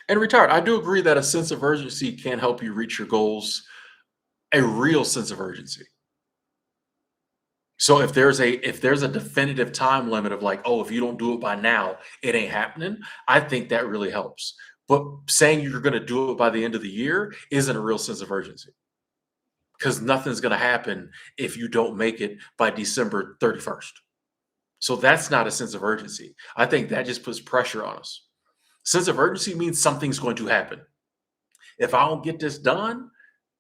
And retired, I do agree that a sense of urgency can help you reach your goals, a real sense of urgency. So if there's a definitive time limit of like, oh, if you don't do it by now, it ain't happening, I think that really helps. But saying you're going to do it by the end of the year isn't a real sense of urgency because nothing's going to happen if you don't make it by December 31st. So that's not a sense of urgency. I think that just puts pressure on us. Sense of urgency means something's going to happen. If I don't get this done,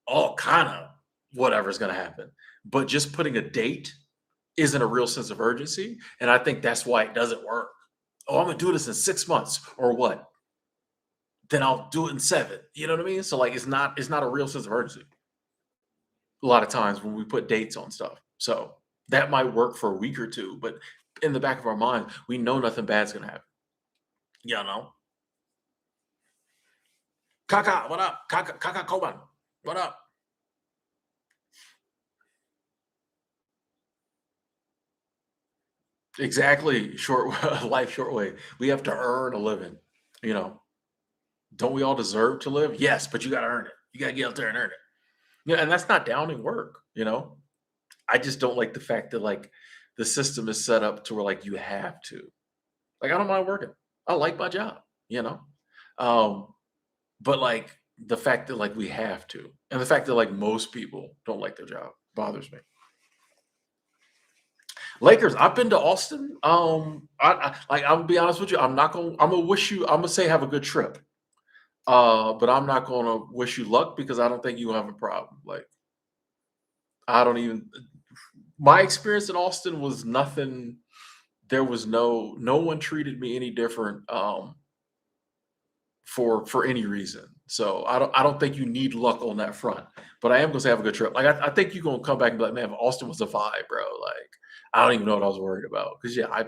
all kind of whatever's going to happen. But just putting a date isn't a real sense of urgency. And I think that's why it doesn't work. Oh, I'm going to do this in 6 months or what? Then I'll do it in seven. You know what I mean? So like it's not a real sense of urgency a lot of times when we put dates on stuff. So that might work for a week or two, but in the back of our mind, we know nothing bad's gonna happen. You know? Kaka, what up? Kaka Koban, what up? Exactly. Short life, short way. We have to earn a living. You know, don't we all deserve to live? Yes, but you gotta earn it. You gotta get out there and earn it. Yeah, and that's not downing work, you know? I just don't like the fact that like the system is set up to where like you have to. Like I don't mind working. I like my job, you know? Um, but like the fact that like we have to, and the fact that like most people don't like their job bothers me. Lakers, I've been to Austin. Like I'm gonna be honest with you, I'm gonna wish you, I'm gonna say have a good trip. But I'm not gonna wish you luck because I don't think you have a problem. Like I don't even my experience in Austin was nothing. There was no one treated me any different for any reason. So I don't think you need luck on that front. But I am gonna say have a good trip. Like I think you're gonna come back and be like, man, Austin was a vibe, bro. Like I don't even know what I was worried about. Cause yeah, I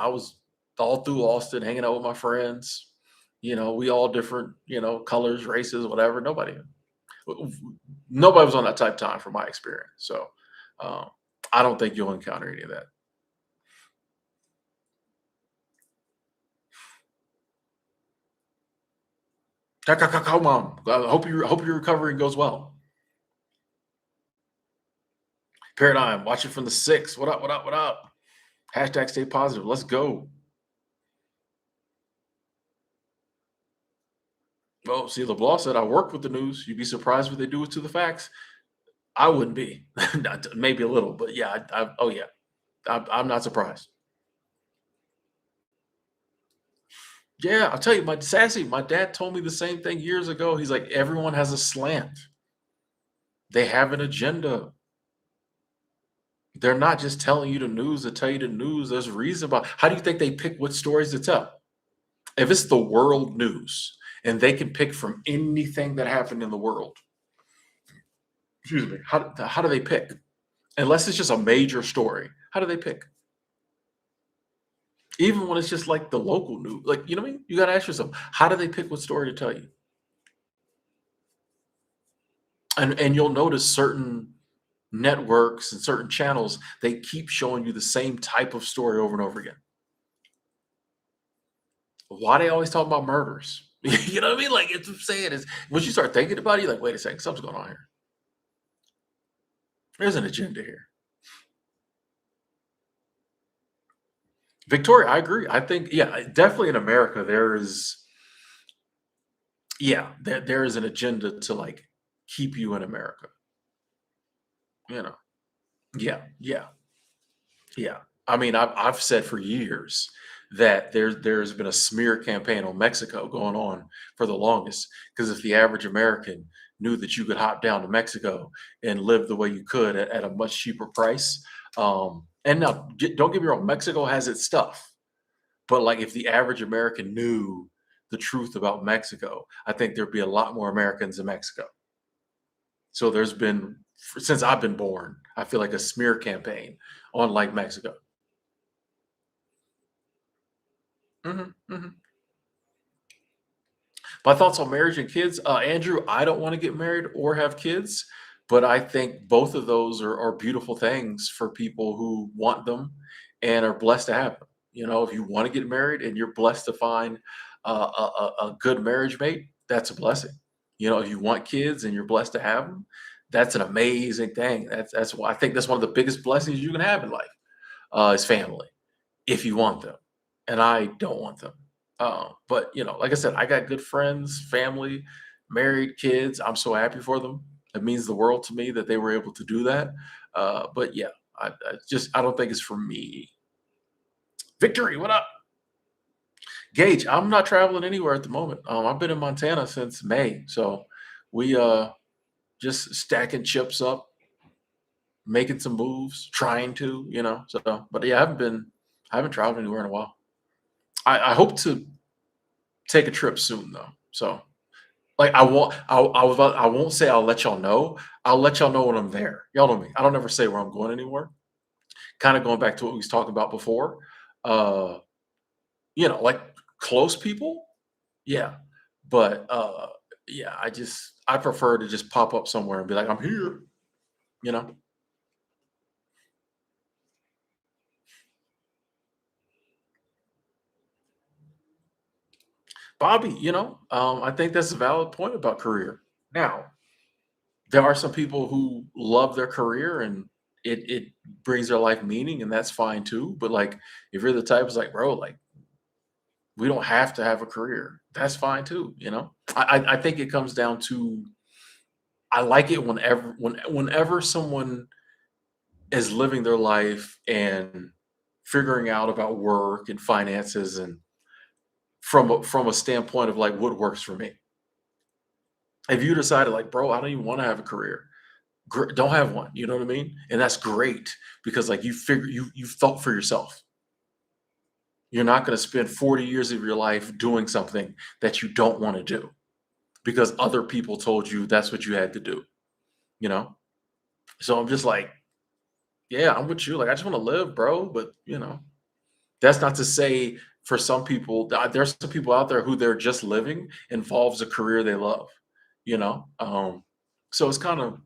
was all through Austin hanging out with my friends. We all different, colors, races, whatever. Nobody was on that type of time from my experience. So um, I don't think you'll encounter any of that. Come on. Hope your recovery goes well. Paradigm, watch it from the six. What up? What up? What up? Hashtag stay positive. Let's go. Well, see, LeBlanc said, I work with the news. You'd be surprised what they do to the facts. I wouldn't be. Maybe a little, but yeah, oh yeah, I'm not surprised. Yeah, I'll tell you, my dad told me the same thing years ago. He's like, everyone has a slant. They have an agenda. They're not just telling you the news to tell you the news. There's a reason about how do you think they pick what stories to tell? If it's the world news and they can pick from anything that happened in the world, excuse me, how do they pick? Unless it's just a major story, how do they pick? Even when it's just like the local news, like you know what I mean? You got to ask yourself, how do they pick what story to tell you? And you'll notice certain networks and certain channels they keep showing you the same type of story over and over again. Why they always talk about murders? You know what I mean? Like it's I'm saying is once you start thinking about it, you're like, wait a second, something's going on here. There's an agenda here. Victoria, I agree. I think, yeah, definitely in America, there is an agenda to like keep you in America. You know, yeah, yeah, yeah. I mean, I've said for years that there's been a smear campaign on Mexico going on for the longest. Because if the average American knew that you could hop down to Mexico and live the way you could at a much cheaper price, and now don't get me wrong, Mexico has its stuff. But like if the average American knew the truth about Mexico, I think there'd be a lot more Americans in Mexico. So there's been since I've been born, I feel like a smear campaign on like Mexico. Mhm, mhm. My thoughts on marriage and kids, Andrew, I don't want to get married or have kids, but I think both of those are beautiful things for people who want them and are blessed to have them. If you want to get married and you're blessed to find a good marriage mate, that's a blessing. If you want kids and you're blessed to have them, That's an amazing thing. That's why I think that's one of the biggest blessings you can have in life, is family, if you want them. And I don't want them. But like I said, I got good friends, family, married kids. I'm so happy for them. It means the world to me that they were able to do that. But yeah, I don't think it's for me. Victory, what up? Gage, I'm not traveling anywhere at the moment. I've been in Montana since May, so we just stacking chips up, making some moves, trying to. So, but yeah, I haven't traveled anywhere in a while. I hope to take a trip soon though. So, like, I won't say I'll let y'all know. I'll let y'all know when I'm there. Y'all know me. I don't ever say where I'm going anywhere. Kind of going back to what we was talking about before. Uh, like close people, yeah. But yeah, I prefer to just pop up somewhere and be like, I'm here, you know. Bobby, I think that's a valid point about career. Now, there are some people who love their career and it brings their life meaning, and that's fine too. But like, if you're the type who's like, bro, like we don't have to have a career, that's fine too. I think it comes down to I like it whenever someone is living their life and figuring out about work and finances and from a standpoint of like what works for me. If you decided like, bro, I don't even want to have a career, don't have one. You know what I mean? And that's great because like you thought for yourself. You're not going to spend 40 years of your life doing something that you don't want to do because other people told you that's what you had to do. You know? So I'm just like, yeah, I'm with you. Like I just want to live, bro. But that's not to say for some people, there's some people out there who they're just living involves a career they love, you know? So it's kind of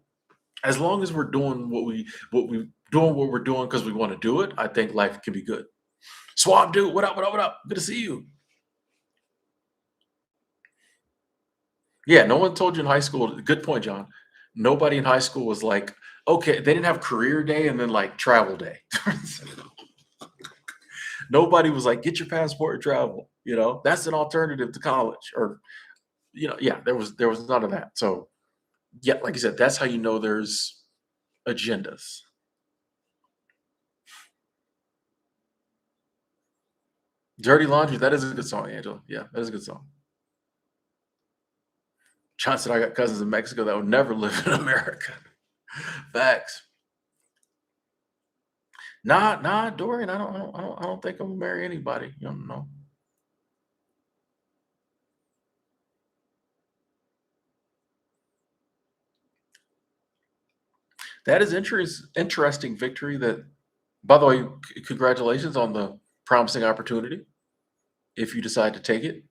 as long as we're doing what we're doing because we want to do it, I think life can be good. Swab dude, what up, what up, what up? Good to see you. Yeah, no one told you in high school. Good point, John. Nobody in high school was like, okay, they didn't have career day and then like travel day. Nobody was like, get your passport and travel. That's an alternative to college. Or, yeah, there was none of that. So yeah, like I said, that's how you know there's agendas. Dirty Laundry, that is a good song, Angela. Yeah, that is a good song. John said I got cousins in Mexico that would never live in America. Facts. Nah, Dorian. I don't think I'm gonna marry anybody. You don't know. That is interesting, Victory. That, by the way, congratulations on the promising opportunity. If you decide to take it,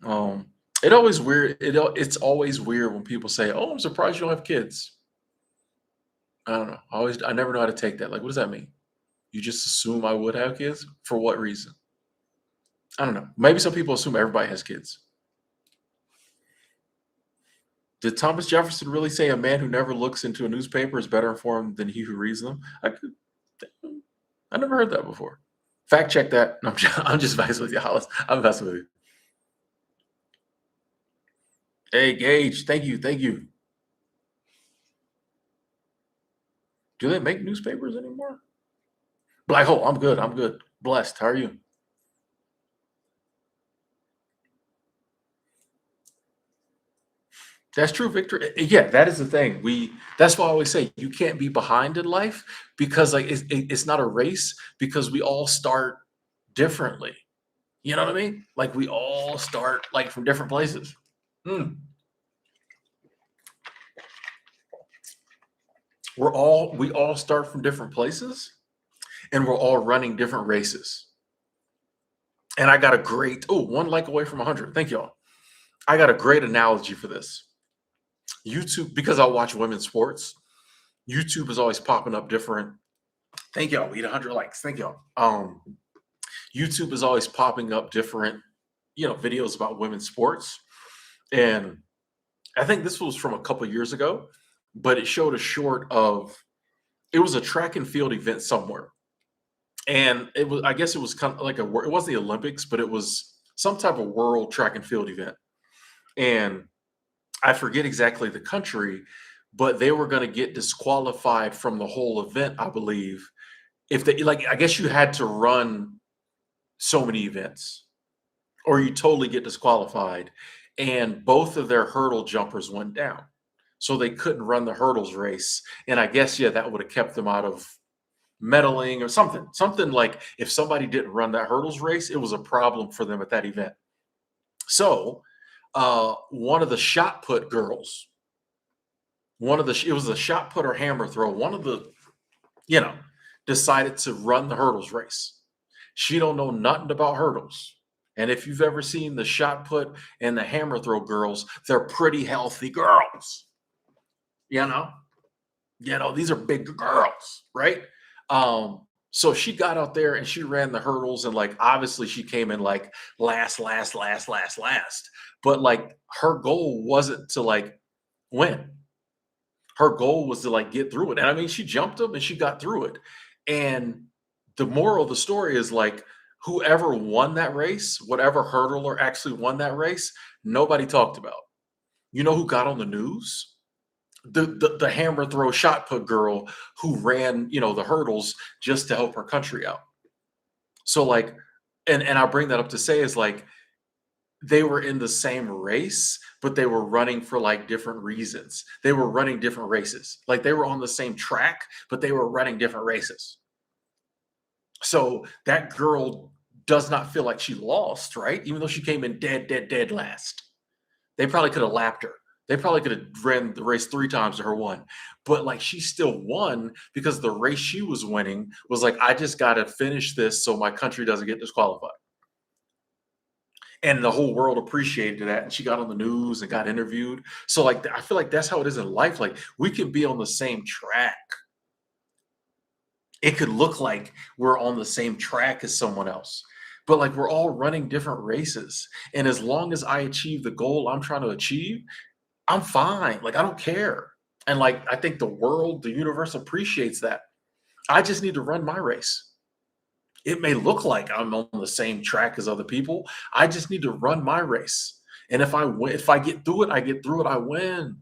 um, it's always weird when people say, "Oh, I'm surprised you don't have kids." I don't know. I never know how to take that. Like, what does that mean? You just assume I would have kids for what reason? I don't know. Maybe some people assume everybody has kids. Did Thomas Jefferson really say a man who never looks into a newspaper is better informed than he who reads them? I never heard that before. Fact check that. No, I'm just messing with you, Hollis. I'm messing with you. Hey, Gage, thank you, thank you. Do they make newspapers anymore? Black hole. I'm good. I'm good. Blessed. How are you? That's true, Victor. Yeah, that is the thing. That's why I always say you can't be behind in life because like it's not a race because we all start differently. You know what I mean? Like we all start like from different places. Hmm. We all start from different places and we're all running different races. And I got a great one like away from 100. Thank y'all. I got a great analogy for this. YouTube, because I watch women's sports, YouTube is always popping up different. Thank y'all. We hit 100 likes. Thank y'all. YouTube is always popping up different, videos about women's sports. And I think this was from a couple years ago, but it showed a short of it was a track and field event somewhere. And it was I guess it was kind of like it wasn't the Olympics, but it was some type of world track and field event. And I forget exactly the country, but they were going to get disqualified from the whole event, I believe. If they like I guess you had to run so many events or you totally get disqualified. And both of their hurdle jumpers went down. So they couldn't run the hurdles race. And I guess, yeah, that would have kept them out of medaling or something. Something like if somebody didn't run that hurdles race, it was a problem for them at that event. So one of the shot put girls, it was a shot put or hammer throw, one of the, you know, decided to run the hurdles race. She don't know nothing about hurdles. And if you've ever seen the shot put and the hammer throw girls, they're pretty healthy girls. You know, these are big girls, right? So she got out there and she ran the hurdles, and like obviously she came in like last. But like her goal wasn't to like win. Her goal was to like get through it. And I mean, she jumped them and she got through it. And the moral of the story is like whoever won that race, whatever hurdler actually won that race, nobody talked about. You know who got on the news? The hammer throw shot put girl who ran, the hurdles just to help her country out. So like, and I bring that up to say is like they were in the same race, but they were running for like different reasons. They were running different races. Like they were on the same track, but they were running different races. So that girl does not feel like she lost, right? Even though she came in dead last. They probably could have lapped her. They probably could have ran the race 3 times to her one. But like she still won because the race she was winning was like, I just gotta finish this so my country doesn't get disqualified. And the whole world appreciated that. And she got on the news and got interviewed. So like I feel like that's how it is in life. Like we can be on the same track. It could look like we're on the same track as someone else, but like we're all running different races. And as long as I achieve the goal I'm trying to achieve, I'm fine. Like I don't care. And like I think the world, the universe appreciates that. I just need to run my race. It may look like I'm on the same track as other people. I just need to run my race. And if I win, if I get through it, I get through it, I win.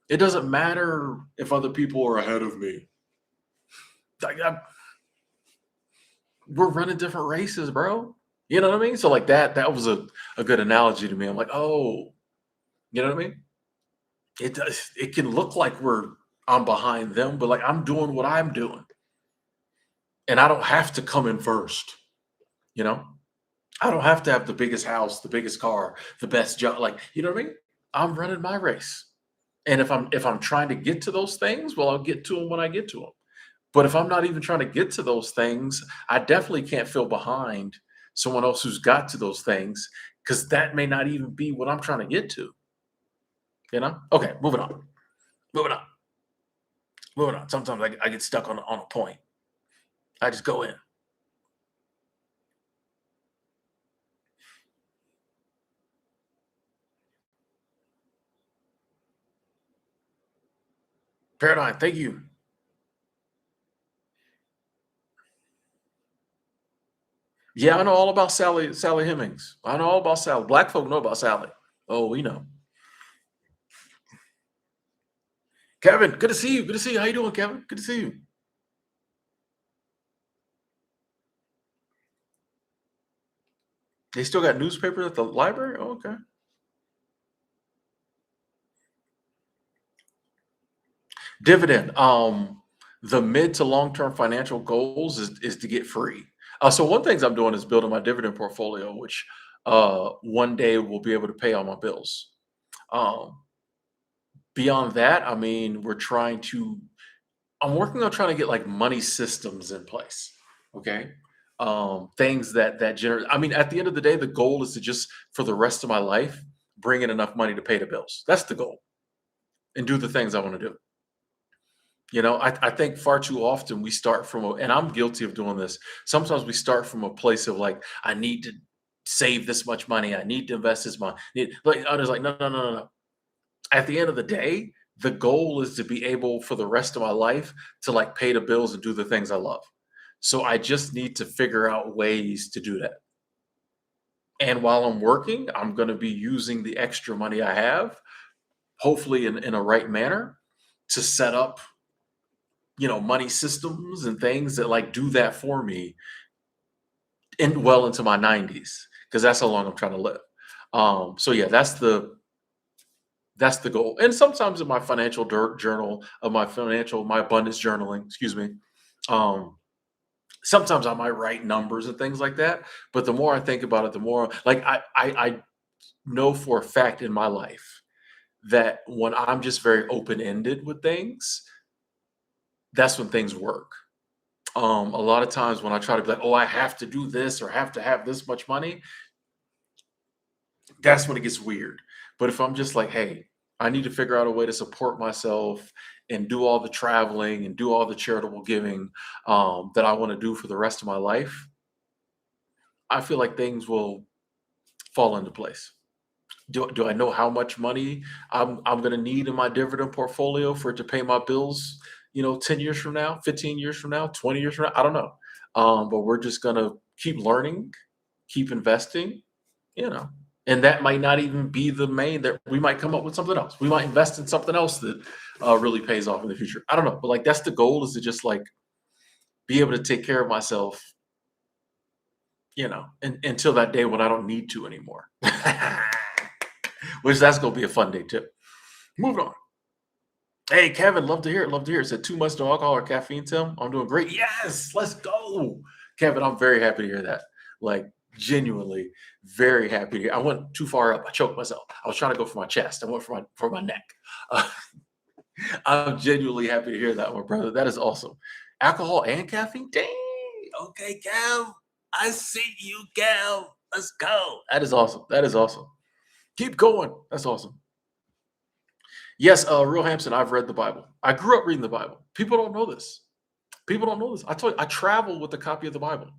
It doesn't matter if other people are ahead of me. Like, we're running different races, bro. You know what I mean? So like that was a good analogy to me. I'm like, oh, you know what I mean? It can look like I'm behind them, but like I'm doing what I'm doing. And I don't have to come in first, you know? I don't have to have the biggest house, the biggest car, the best job. Like, you know what I mean? I'm running my race. And if I'm trying to get to those things, well, I'll get to them when I get to them. But if I'm not even trying to get to those things, I definitely can't feel behind someone else who's got to those things because that may not even be what I'm trying to get to. Okay, moving on. Moving on. Moving on. Sometimes I get stuck on a point. I just go in. Paradigm, thank you. Yeah, I know all about Sally Hemings. I know all about Sally. Black folk know about Sally. Oh, we know. Kevin, good to see you. Good to see you. How you doing, Kevin? Good to see you. They still got newspapers at the library? Oh, okay. Dividend. The mid to long term financial goals is to get free. So one things I'm doing is building my dividend portfolio, which one day will be able to pay all my bills. Um, Beyond that, I mean, I'm working on trying to get like money systems in place. Okay. Things that generate, I mean, at the end of the day, the goal is to just for the rest of my life bring in enough money to pay the bills. That's the goal and do the things I want to do. I think far too often we start and I'm guilty of doing this. Sometimes we start from a place of like, I need to save this much money. I need to invest this money. Like others like, no. At the end of the day, The goal is to be able for the rest of my life to like pay the bills and do the things I love. So I just need to figure out ways to do that. And while I'm working, I'm going to be using the extra money I have, hopefully in a right manner, to set up, money systems and things that like do that for me in well into my 90s because that's how long I'm trying to live. So yeah, that's the goal. And sometimes in my financial journal of my abundance journaling, excuse me, um, sometimes I might write numbers and things like that. But the more I think about it, the more like I know for a fact in my life that when I'm just very open ended with things, that's when things work. A lot of times when I try to be like, oh, I have to do this or have to have this much money, that's when it gets weird. But if I'm just like, hey, I need to figure out a way to support myself and do all the traveling and do all the charitable giving that I want to do for the rest of my life, I feel like things will fall into place. Do I know how much money I'm going to need in my dividend portfolio for it to pay my bills? 10 years from now, 15 years from now, 20 years from now. I don't know. But we're just going to keep learning, keep investing, you know. And that might not even be the main. That we might come up with something else. We might invest in something else that really pays off in the future. I don't know, but like that's the goal is to just like be able to take care of myself, until that day when I don't need to anymore. Which that's gonna be a fun day too. Moving on. Hey Kevin, love to hear it. Love to hear it. Said too much no alcohol or caffeine, Tim. I'm doing great. Yes, let's go. Kevin, I'm very happy to hear that. Like genuinely very happy to hear. I went too far up. I choked myself. I was trying to go for my chest. I went for my neck. Uh, I'm genuinely happy to hear that one, brother. That is awesome. Alcohol and caffeine? Dang. Okay, Kev. I see you, Kev. Let's go. That is awesome. That is awesome. Keep going. That's awesome. Yes, Real Hampson, I've read the Bible. I grew up reading the Bible. People don't know this. People don't know this. I told you, I travel with a copy of the Bible.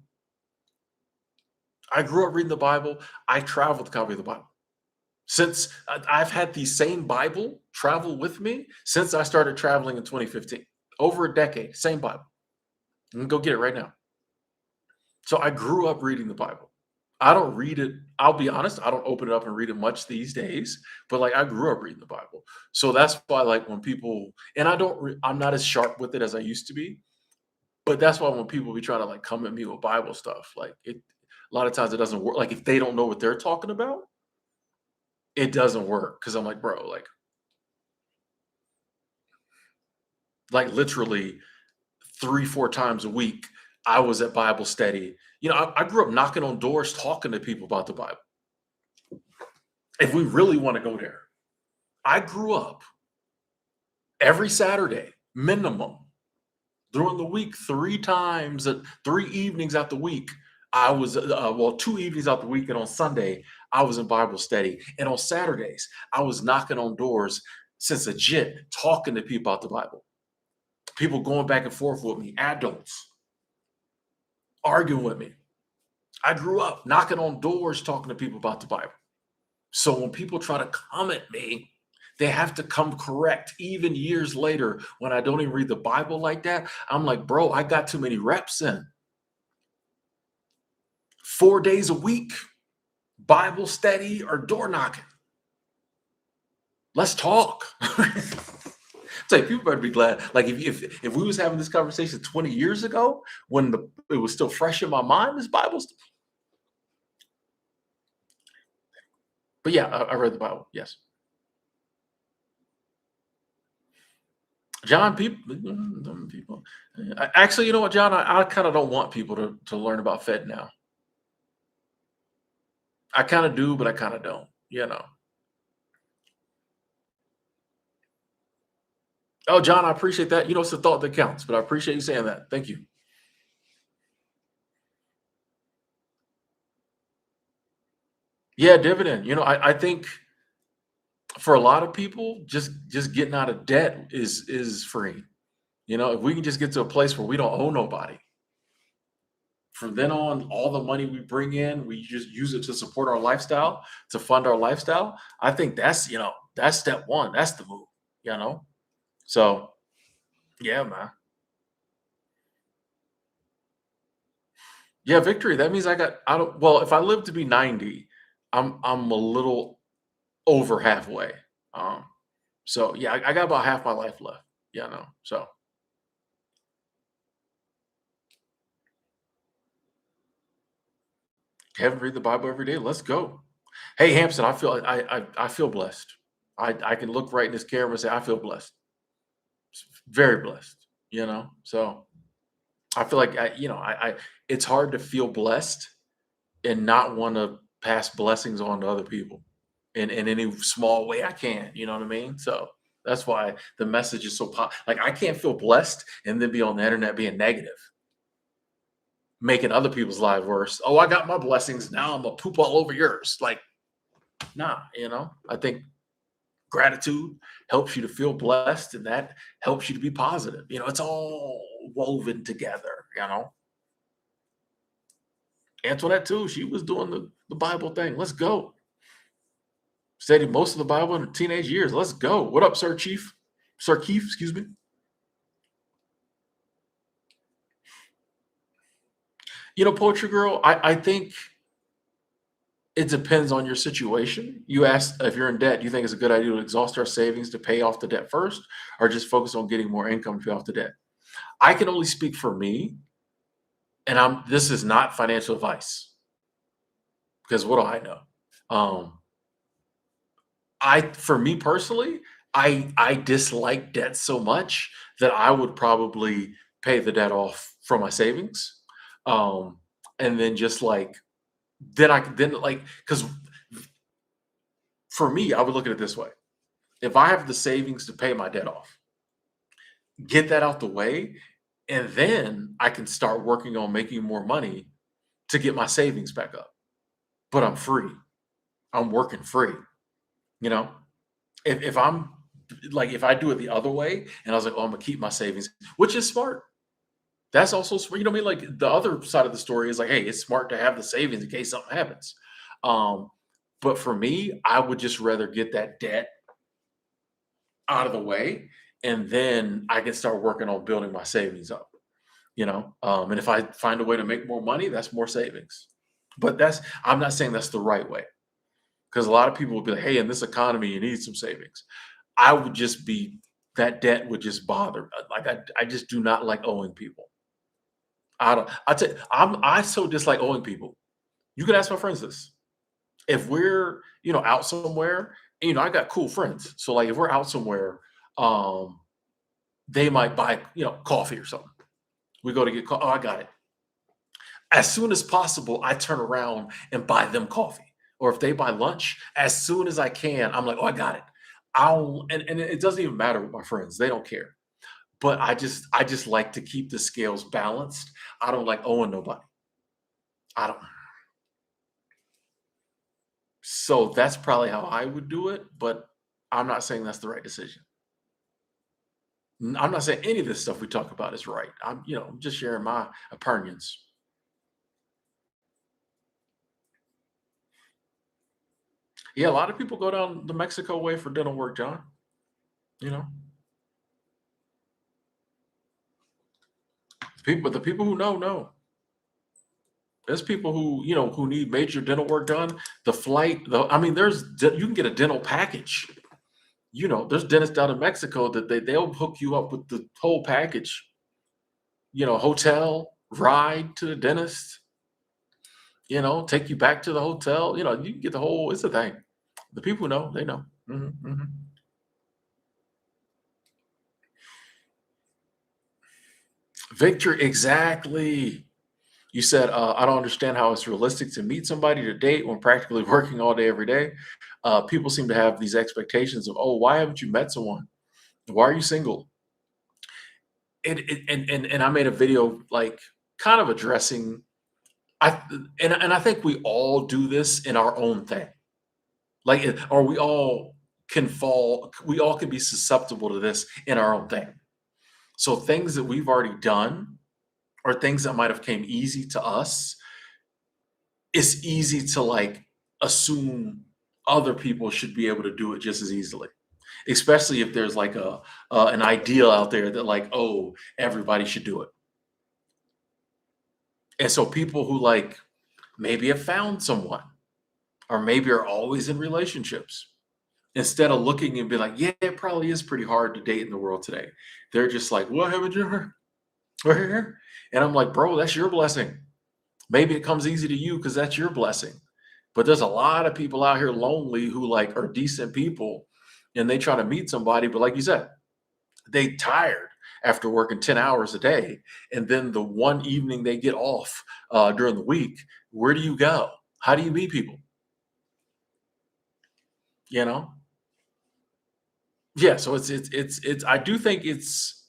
I grew up reading the Bible. I travel with a copy of the Bible. Since I've had the same Bible travel with me since I started traveling in 2015. Over a decade, same Bible. You can go get it right now. So I grew up reading the Bible. I don't read it. I'll be honest, I don't open it up and read it much these days, but like I grew up reading the Bible. So that's why like when people and I'm not as sharp with it as I used to be, but that's why when people be trying to like come at me with Bible stuff, like it a lot of times it doesn't work. Like if they don't know what they're talking about, it doesn't work because I'm like, bro, like literally 3, 4 times a week, I was at Bible study. I grew up knocking on doors, talking to people about the Bible. If we really want to go there, I grew up every Saturday, minimum, during the week, 3 times, 3 evenings out the week. I was, well, 2 evenings out the week, and on Sunday, I was in Bible study. And on Saturdays, I was knocking on doors since legit, talking to people about the Bible. People going back and forth with me, adults arguing with me. I grew up knocking on doors, talking to people about the Bible. So when people try to come at me, they have to come correct. Even years later, when I don't even read the Bible like that, I'm like, bro, I got too many reps in. 4 days a week, Bible study or door knocking. Let's talk. Say people better be glad. Like if we was having this conversation 20 years ago, when it was still fresh in my mind, this Bible stuff. But yeah, I read the Bible. Yes. John, people. Actually, you know what, John? I kind of don't want people to learn about Fed now. I kind of do, but I kind of don't. Oh, John, I appreciate that. It's the thought that counts, but I appreciate you saying that. Thank you. Yeah, dividend. I think for a lot of people, just getting out of debt is free. If we can just get to a place where we don't owe nobody, from then on, all the money we bring in, we just use it to support our lifestyle, to fund our lifestyle. I think that's step one. That's the move. you know? So, yeah, man. Yeah, victory. That means I don't well, if I live to be 90, I'm a little over halfway. Um, so yeah, I got about half my life left. Yeah, no. So haven't read the Bible every day. Let's go. Hey, Hampson, I feel blessed. I can look right in this camera and say I feel blessed. Very blessed. So I feel like I it's hard to feel blessed and not want to pass blessings on to other people in any small way I can. You know what I mean? So that's why the message is so like I can't feel blessed and then be on the internet being negative, making other people's lives worse. Oh, I got my blessings. Now I'm gonna poop all over yours. Like, nah, I think gratitude helps you to feel blessed and that helps you to be positive. It's all woven together. Antoinette too, she was doing the Bible thing. Let's go. Studied most of the Bible in her teenage years. Let's go. What up, Sir Chief? Sir Keith, excuse me. Poetry Girl, I think it depends on your situation. You asked if you're in debt, do you think it's a good idea to exhaust our savings to pay off the debt first, or just focus on getting more income to pay off the debt? I can only speak for me, and this is not financial advice because what do I know? Um, for me personally, I dislike debt so much that I would probably pay the debt off from my savings, um, and then just like then like because for me, I would look at it this way: if I have the savings to pay my debt off, get that out the way, and then I can start working on making more money to get my savings back up. But I'm free. I'm working free. You know, if I'm like if I do it the other way and I was like, oh, I'm gonna keep my savings, which is smart. That's also smart. You know what I mean? Like the other side of the story is like, hey, it's smart to have the savings in case something happens. Um, but for me, I would just rather get that debt out of the way, and then I can start working on building my savings up. And if I find a way to make more money, that's more savings. But I'm not saying that's the right way because a lot of people will be like, hey, in this economy, you need some savings. I would just be that debt would just bother. Like I just do not like owing people. I don't. I so dislike owing people. You can ask my friends this. If we're out somewhere, I got cool friends. So like if we're out somewhere, um, they might buy coffee or something. We go to get coffee. Oh, I got it. As soon as possible, I turn around and buy them coffee. Or if they buy lunch, as soon as I can, I'm like, oh, I got it. And it doesn't even matter with my friends. They don't care. But I just like to keep the scales balanced. I don't like owing nobody. I don't. So that's probably how I would do it, but I'm not saying that's the right decision. I'm not saying any of this stuff we talk about is right. I'm just sharing my opinions. Yeah, a lot of people go down the Mexico way for dental work, John. You know, the people who know. There's people who need major dental work done. The flight, I mean, you can get a dental package. There's dentists down in Mexico that they'll hook you up with the whole package. Hotel, ride to the dentist. Take you back to the hotel. You can get the whole. It's a thing. The people know, they know. Victor, exactly. You said, I don't understand how it's realistic to meet somebody to date when practically working all day every day. People seem to have these expectations of, oh, why haven't you met someone? Why are you single? And I made a video like kind of addressing I and I think we all do this in our own thing. Like or we all can be susceptible to this in our own thing. So things that we've already done or things that might have came easy to us, it's easy to like assume other people should be able to do it just as easily. especially if there's like a an ideal out there that like, oh, everybody should do it. And so people who like maybe have found someone or maybe are always in relationships, instead of looking and be like, yeah, it probably is pretty hard to date in the world today. They're just like, what haven't you heard? We're here. And I'm like, bro, that's your blessing. Maybe it comes easy to you because that's your blessing. But there's a lot of people out here lonely who like are decent people and they try to meet somebody, but like you said, they tired after working 10 hours a day. And then the one evening they get off during the week, where do you go? How do you meet people? You know? Yeah. So it's I do think it's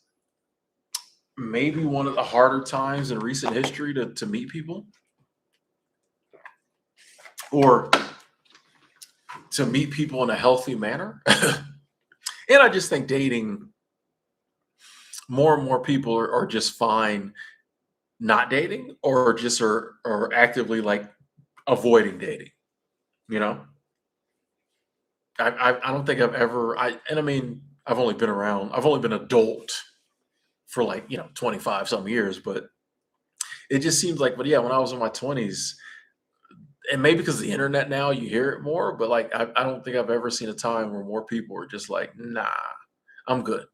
maybe one of the harder times in recent history to meet people or to meet people in a healthy manner. And I just think dating, more and more people are just fine not dating or just are actively like avoiding dating. You know, I don't think I've ever I mean I've only been around, I've only been adult for like 25 some years, but it just seems like, but yeah, when I was in my 20s, and maybe because of the internet now you hear it more, but like I don't think I've ever seen a time where more people were just like, nah, I'm good.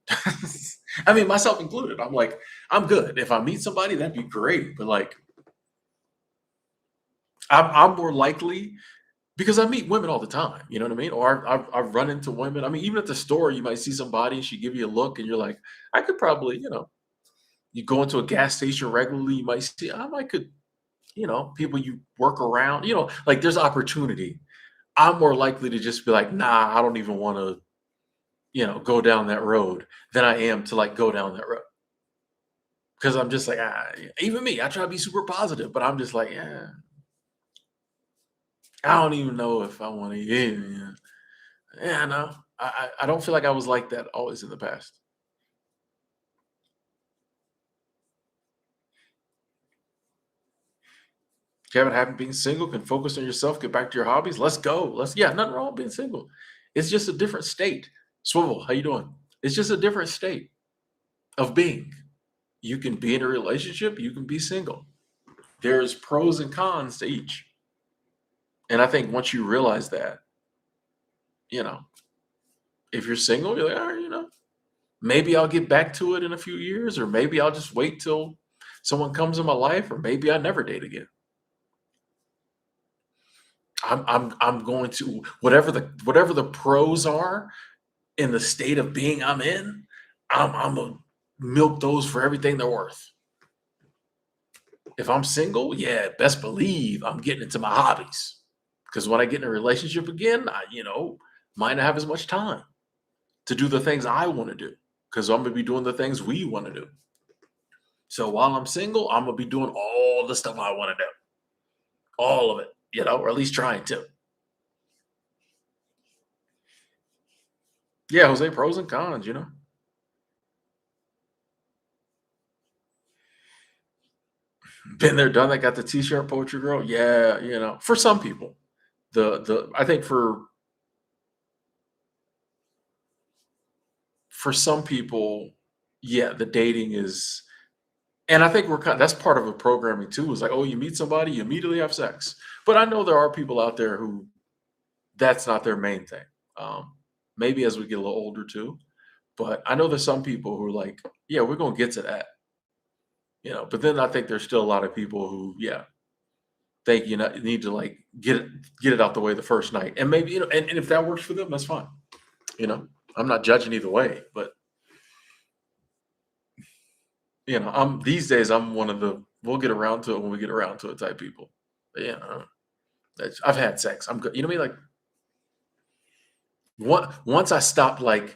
I mean, myself included. I'm like, I'm good. If I meet somebody, that'd be great. But like, I'm more likely because I meet women all the time. You know what I mean? Or I've run into women. I mean, even at the store, you might see somebody and she give you a look, and you're like, I could probably, you go into a gas station regularly, you might see, I could, people you work around, like there's opportunity. I'm more likely to just be like, nah, I don't even want to, go down that road than I am to like go down that road. Because I'm just like, even me, I try to be super positive, but I'm just like, yeah, I don't even know if I want to. Yeah, yeah, yeah. No, I don't feel like I was like that always in the past. Kevin, happy being single, can focus on yourself, get back to your hobbies. Let's go. Yeah, nothing wrong with being single. It's just a different state. Swivel, how you doing? It's just a different state of being. You can be in a relationship, you can be single. There's pros and cons to each. And I think once you realize that, you know, if you're single, you're like, all right, maybe I'll get back to it in a few years, or maybe I'll just wait till someone comes in my life, or maybe I never date again. I'm going to whatever the pros are in the state of being I'm in, I'm gonna milk those for everything they're worth. If I'm single, yeah, best believe I'm getting into my hobbies. Because when I get in a relationship again, might not have as much time to do the things I want to do. Because I'm gonna be doing the things we want to do. So while I'm single, I'm gonna be doing all the stuff I want to do. All of it, or at least trying to. Yeah, Jose, pros and cons. Been there, done that, got the t-shirt poetry girl. Yeah, for some people. The I think for some people, yeah, the dating is, and I think that's part of the programming too, is like, oh, you meet somebody, you immediately have sex. But I know there are people out there who that's not their main thing. Um, Maybe as we get a little older too. But I know there's some people who are like, yeah, we're gonna get to that. But then I think there's still a lot of people who, yeah, think you need to like get it out the way the first night. And maybe, and if that works for them, that's fine. You know, I'm not judging either way, but I'm these days I'm one of the we'll get around to it when we get around to it type people. But yeah, I've had sex. I'm good. You know what I mean? Like once I stopped like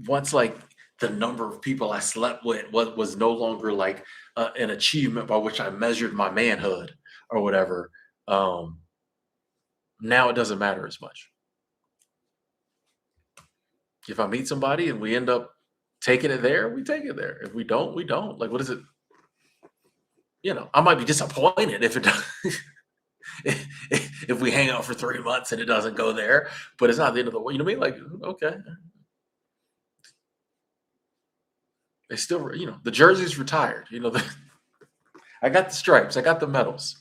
once like the number of people I slept with was no longer like an achievement by which I measured my manhood or whatever. Um, Now it doesn't matter as much. If I meet somebody and we end up taking it there, we take it there. If we don't, we don't. Like, what is it? I might be disappointed if it does. if we hang out for 3 months and it doesn't go there, but it's not the end of the world. You know what I mean? Like, okay, they still, the jersey's retired. I got the stripes, I got the medals.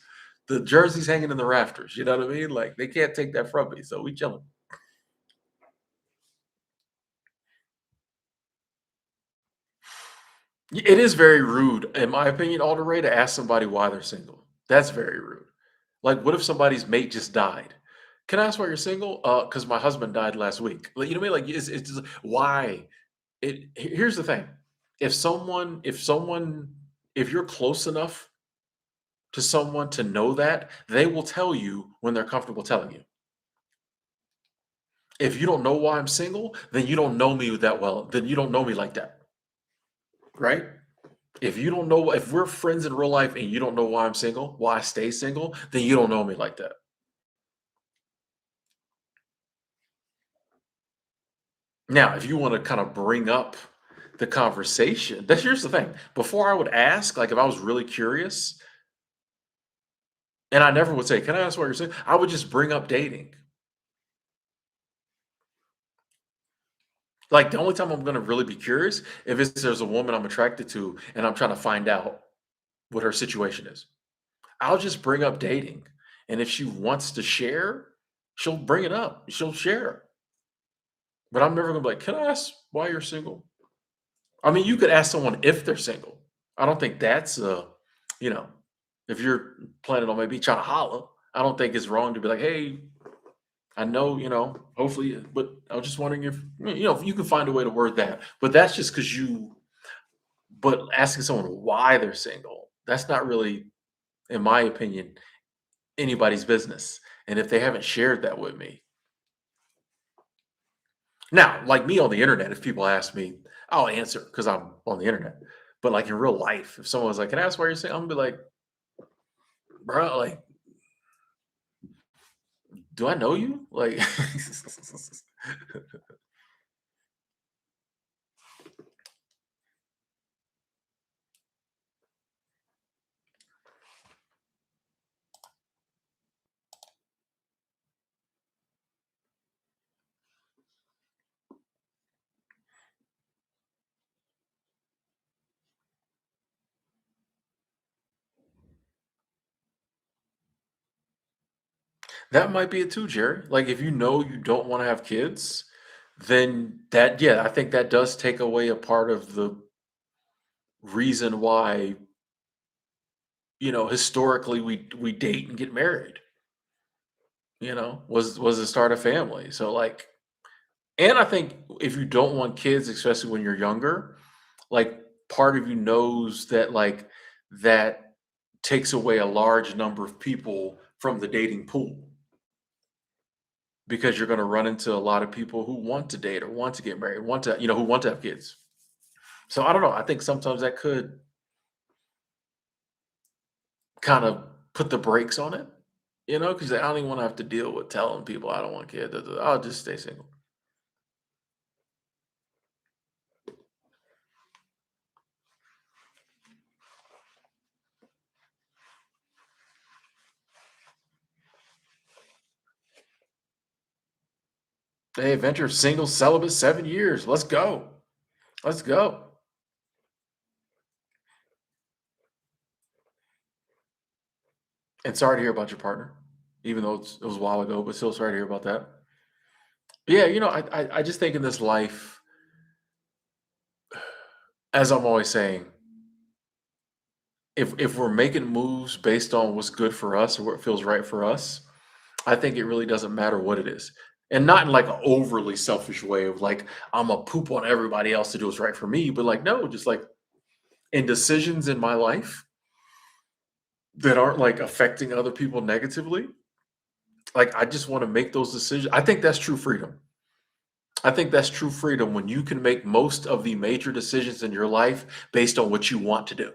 The jersey's hanging in the rafters. You know what I mean? Like they can't take that from me. So we chilling. It is very rude, in my opinion, Alder Ray, to ask somebody why they're single. That's very rude. Like, what if somebody's mate just died? Can I ask why you're single? Because my husband died last week. Like, you know what I mean? Like, it's just, why? Here's the thing: if you're close enough to someone to know that, they will tell you when they're comfortable telling you. If you don't know why I'm single, then you don't know me that well. Then you don't know me like that, right? If you don't know, if we're friends in real life and you don't know why I'm single, why I stay single, then you don't know me like that. Now, if you want to kind of bring up the conversation, that's here's the thing. Before I would ask, like if I was really curious, and I never would say, "Can I ask why you're single?" I would just bring up dating. Like the only time I'm gonna really be curious if there's a woman I'm attracted to and I'm trying to find out what her situation is. I'll just bring up dating. And if she wants to share, she'll bring it up. She'll share. But I'm never gonna be like, "Can I ask why you're single?" I mean, you could ask someone if they're single. I don't think that's you know, if you're planning on maybe trying to holler, I don't think it's wrong to be like, "Hey, I know, hopefully, but I was just wondering if if you can find a way to word that." But that's just because but asking someone why they're single, that's not really, in my opinion, anybody's business. And if they haven't shared that with me, now, like me on the internet, if people ask me, I'll answer because I'm on the internet. But like in real life, if someone's like, "Can I ask why you're single?" I'm gonna be like, "Bro, like, do I know you?" Like, that might be it too, Jerry. Like, if you know you don't want to have kids, then yeah, I think that does take away a part of the reason why, historically we date and get married, was to start a family. So like, and I think if you don't want kids, especially when you're younger, like part of you knows that like that takes away a large number of people from the dating pool because you're going to run into a lot of people who want to date or want to get married, want to, who want to have kids. So I don't know. I think sometimes that could kind of put the brakes on it, because I don't even want to have to deal with telling people I don't want kids. I'll just stay single. Hey, adventure, single, celibate, 7 years. Let's go. Let's go. And sorry to hear about your partner, even though it was a while ago, but still sorry to hear about that. Yeah, I just think in this life, as I'm always saying, if we're making moves based on what's good for us or what feels right for us, I think it really doesn't matter what it is. And not in like an overly selfish way of like, I'm a poop on everybody else to do what's right for me, but like, no, just like in decisions in my life that aren't like affecting other people negatively, like I just want to make those decisions. I think that's true freedom. I think that's true freedom when you can make most of the major decisions in your life based on what you want to do.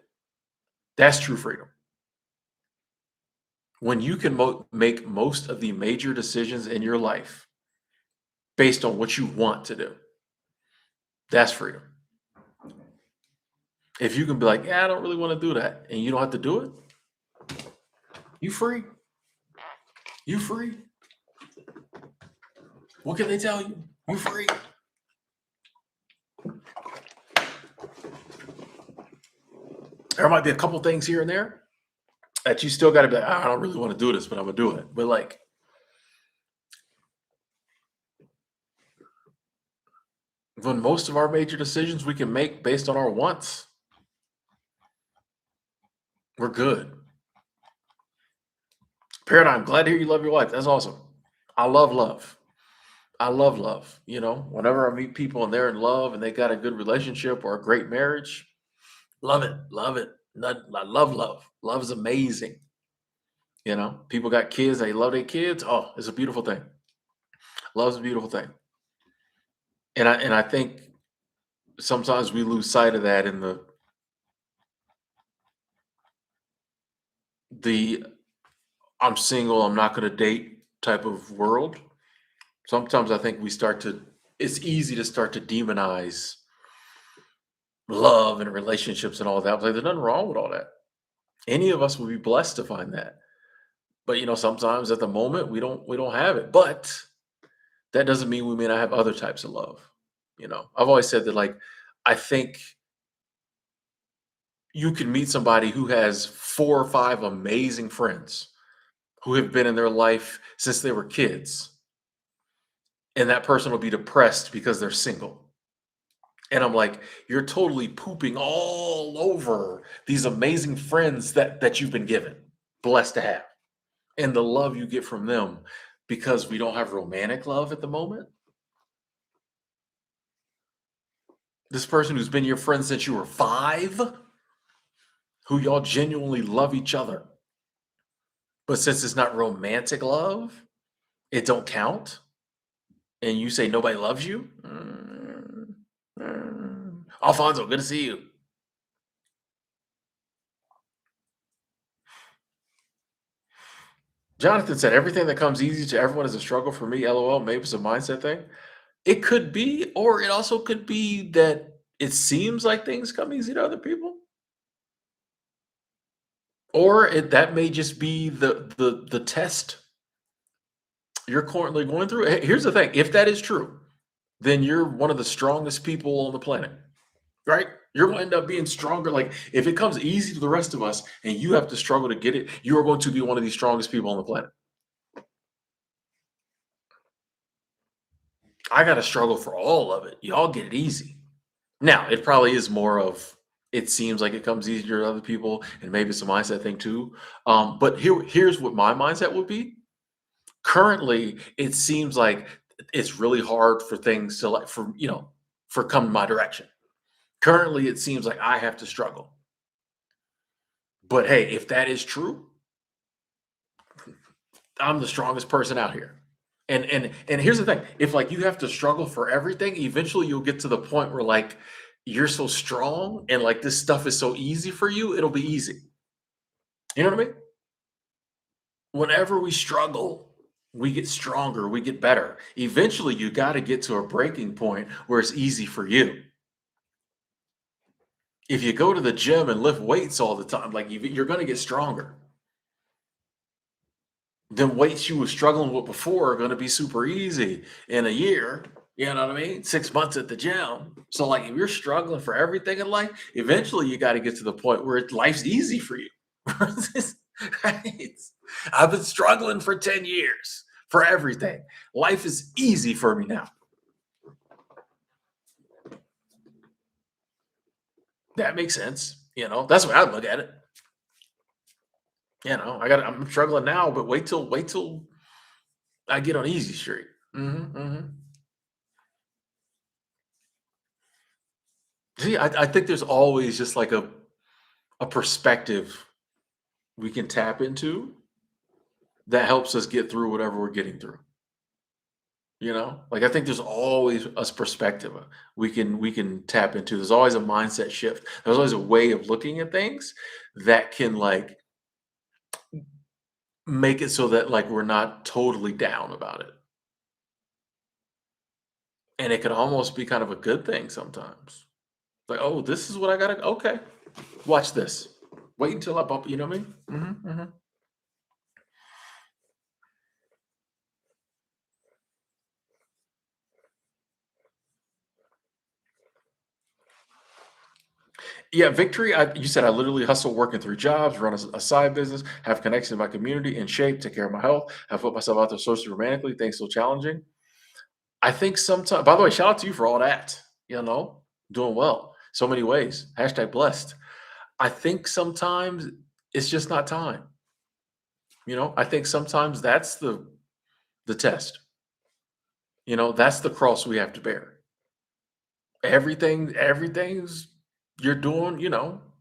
That's true freedom. When you can make most of the major decisions in your life based on what you want to do, that's freedom. If you can be like, "Yeah, I don't really want to do that," and you don't have to do it, you free. You free? What can they tell you? You free? There might be a couple things here and there that you still got to be like, "Ah, I don't really want to do this, but I'm gonna do it." But like when most of our major decisions we can make based on our wants, we're good. Paradigm, glad to hear you love your wife. That's awesome. I love love. I love love. You know, whenever I meet people and they're in love and they got a good relationship or a great marriage, love it. Love it. I love love. Love is amazing. You know, people got kids, they love their kids. Oh, it's a beautiful thing. Love's a beautiful thing. And I think sometimes we lose sight of that in the I'm single, I'm not gonna date type of world. Sometimes I think we start to it's easy to start to demonize love and relationships and all that. Like, there's nothing wrong with all that. Any of us would be blessed to find that. But sometimes at the moment we don't have it. But that doesn't mean we may not have other types of love. I've always said that like I think you can meet somebody who has 4 or 5 amazing friends who have been in their life since they were kids, and that person will be depressed because they're single. And I'm like, you're totally pooping all over these amazing friends that you've been given, blessed to have, and the love you get from them because we don't have romantic love at the moment. This person who's been your friend since you were 5, who y'all genuinely love each other, but since it's not romantic love, it don't count. And you say nobody loves you. Alfonso, good to see you. Jonathan said everything that comes easy to everyone is a struggle for me. LOL. Maybe it's a mindset thing. It could be, or it also could be that it seems like things come easy to other people, or that may just be the test you're currently going through. Here's the thing: if that is true, then you're one of the strongest people on the planet, right? You're going to end up being stronger. Like if it comes easy to the rest of us, and you have to struggle to get it, you are going to be one of the strongest people on the planet. I got to struggle for all of it. Y'all get it easy. Now, it probably is more of it seems like it comes easier to other people, and maybe it's a mindset thing too. But here's what my mindset would be. Currently, it seems like it's really hard for things to like for come my direction. Currently, it seems like I have to struggle. But hey, if that is true, I'm the strongest person out here. And here's the thing, if like you have to struggle for everything, eventually you'll get to the point where like you're so strong and like this stuff is so easy for you, it'll be easy. You know what I mean? Whenever we struggle, we get stronger, we get better. Eventually you got to get to a breaking point where it's easy for you. If you go to the gym and lift weights all the time, like you're going to get stronger. Then weights you were struggling with before are going to be super easy in a year. You know what I mean? 6 months at the gym. So, like, if you're struggling for everything in life, eventually you got to get to the point where life's easy for you. Right? I've been struggling for 10 years for everything. Life is easy for me now. That makes sense. That's the way I look at it. I'm struggling now, but wait till I get on easy street. See, I think there's always just like a perspective we can tap into that helps us get through whatever we're getting through. Like I think there's always a perspective we can tap into. There's always a mindset shift. There's always a way of looking at things that can like make it so that like we're not totally down about it. And it can almost be kind of a good thing sometimes. Like, oh, this is what I gotta okay. Watch this. Wait until I bump, you know what I mean? Yeah, victory. You said I literally hustle working 3 jobs, run a side business, have connections in my community, in shape, take care of my health, have put myself out there socially romantically. Things so challenging. I think sometimes, by the way, shout out to you for all that. Doing well. So many ways. Hashtag blessed. I think sometimes it's just not time. I think sometimes that's the test. That's the cross we have to bear. Everything's you're doing,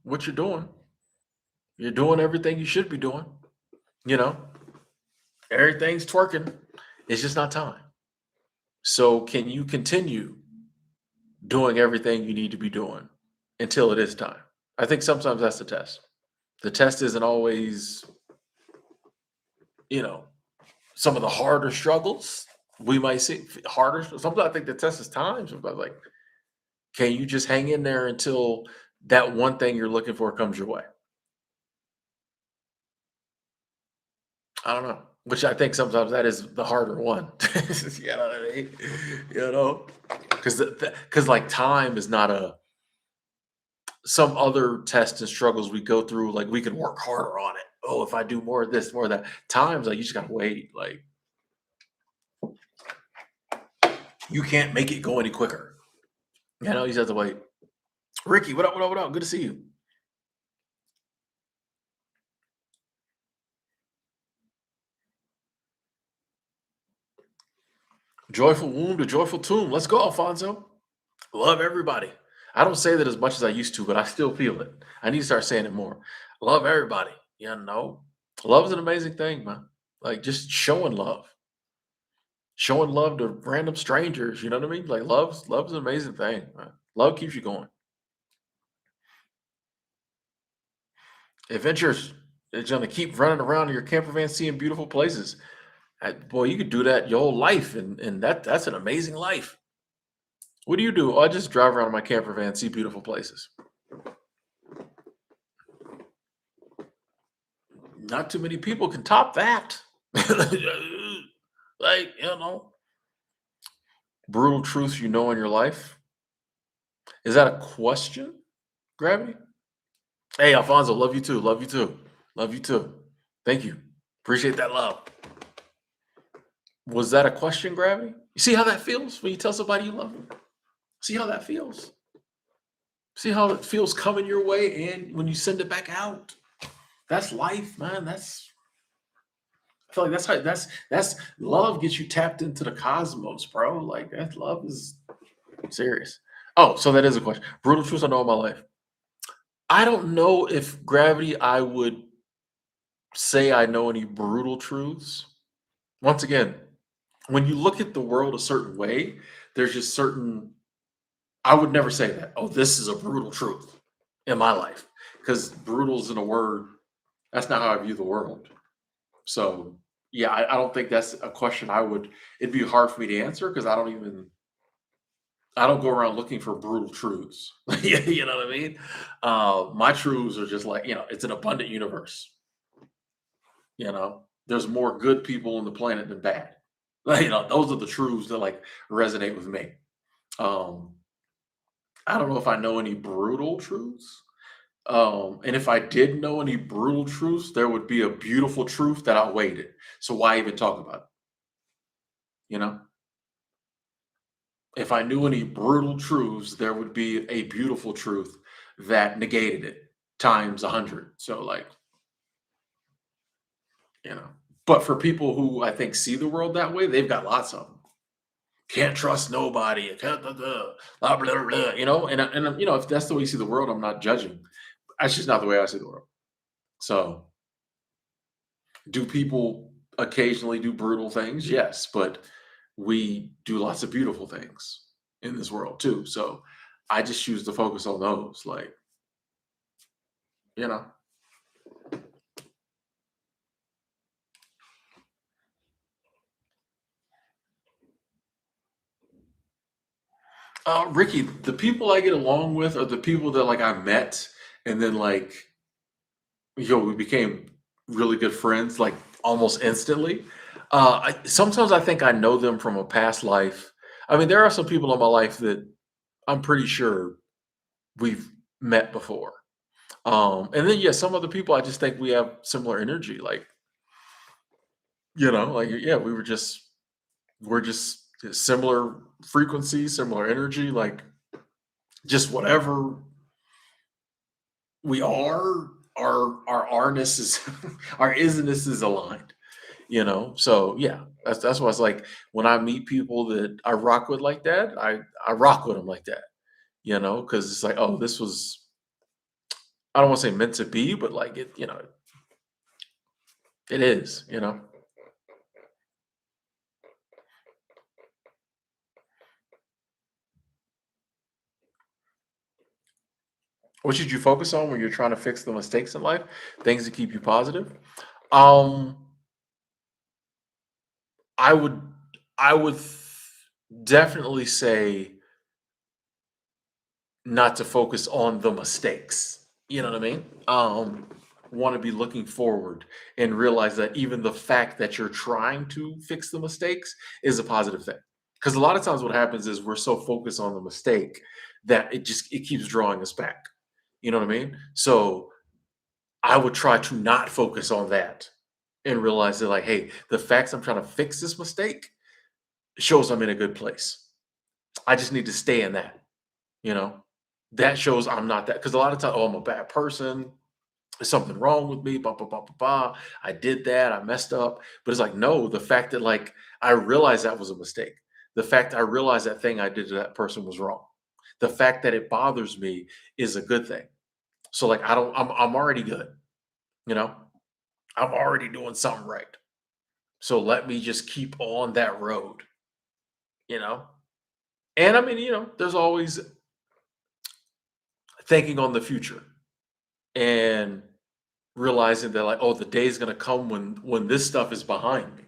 what you're doing. You're doing everything you should be doing. You know, everything's twerking. It's just not time. So can you continue doing everything you need to be doing until it is time? I think sometimes that's the test. The test isn't always, you know, some of the harder struggles we might see harder. Sometimes I think the test is time. Sometimes like, can you just hang in there until that one thing you're looking for comes your way? I don't know. Which I think sometimes that is the harder one. You know what I mean? You know, because like time is not a some other tests and struggles we go through. Like we can work harder on it. Oh, if I do more of this, more of that. Times like you just gotta wait. Like you can't make it go any quicker. You just have to wait. Ricky, what up? What up? What up? Good to see you. Joyful womb to joyful tomb. Let's go, Alfonso. Love everybody. I don't say that as much as I used to, but I still feel it. I need to start saying it more. Love everybody. Love is an amazing thing, man. Like just showing love to random strangers. You know what I mean? Like love's an amazing thing, man. Love keeps you going. Adventures is gonna keep running around in your camper van, seeing beautiful places. Boy, you could do that your whole life, and that's an amazing life. What do you do? Oh, I just drive around in my camper van, see beautiful places. Not too many people can top that. Like, brutal truths you know in your life. Is that a question, Gravity? Hey, Alfonso, love you too. Love you too. Love you too. Thank you. Appreciate that love. Was that a question, Gravity? You see how that feels when you tell somebody you love them? See how that feels? See how it feels coming your way and when you send it back out? That's life, man. I feel like that's love gets you tapped into the cosmos, bro. Like that love is serious. Oh, so that is a question. Brutal truths I know in my life. I don't know if Gravity I would say I know any brutal truths. Once again, when you look at the world a certain way, there's just certain I would never say that. Oh, this is a brutal truth in my life. Because brutal is in a word. That's not how I view the world. So yeah, I don't think that's a question it'd be hard for me to answer because I don't go around looking for brutal truths. You know what I mean? My truths are just like, it's an abundant universe. There's more good people on the planet than bad. Those are the truths that like resonate with me. Um, I don't know if I know any brutal truths. And if I did know any brutal truths, there would be a beautiful truth that outweighed it. So why even talk about it? You know? If I knew any brutal truths, there would be a beautiful truth that negated it times 100. So like, you know. But for people who I think see the world that way, they've got lots of them. Can't trust nobody. Can't, blah, blah, blah, blah, and if that's the way you see the world, I'm not judging. That's just not the way I see the world. So, do people occasionally do brutal things? Yes, but we do lots of beautiful things in this world too. So, I just choose to focus on those. Like, you know, Ricky, the people I get along with are the people that like I met, and then like, we became really good friends like almost instantly. Sometimes I think I know them from a past life. I mean, there are some people in my life that I'm pretty sure we've met before. And then yeah, some other people I just think we have similar energy. Like, like yeah, we're just similar frequency, similar energy, like just whatever we are, our ourness is our isness is aligned, So yeah, that's why it's like when I meet people that I rock with like that, I rock with them like that, because it's like, oh, this was, I don't want to say meant to be, but like it is. What should you focus on when you're trying to fix the mistakes in life? Things that keep you positive. Um, I would I would definitely say not to focus on the mistakes. You know what I mean? Want to be looking forward and realize that even the fact that you're trying to fix the mistakes is a positive thing. Because a lot of times what happens is we're so focused on the mistake that it keeps drawing us back. You know what I mean? So I would try to not focus on that and realize that, like, hey, the facts I'm trying to fix this mistake shows I'm in a good place. I just need to stay in that, you know? That shows I'm not that, because a lot of times, oh, I'm a bad person. There's something wrong with me. Blah, blah, blah, blah, blah. I did that. I messed up. But it's like, no, the fact that, like, I realized that was a mistake. The fact I realized that thing I did to that person was wrong. The fact that it bothers me is a good thing. So, like, I'm already good, you know? I'm already doing something right. So let me just keep on that road, you know? And I mean, there's always thinking on the future and realizing that, like, oh, the day's gonna come when this stuff is behind me.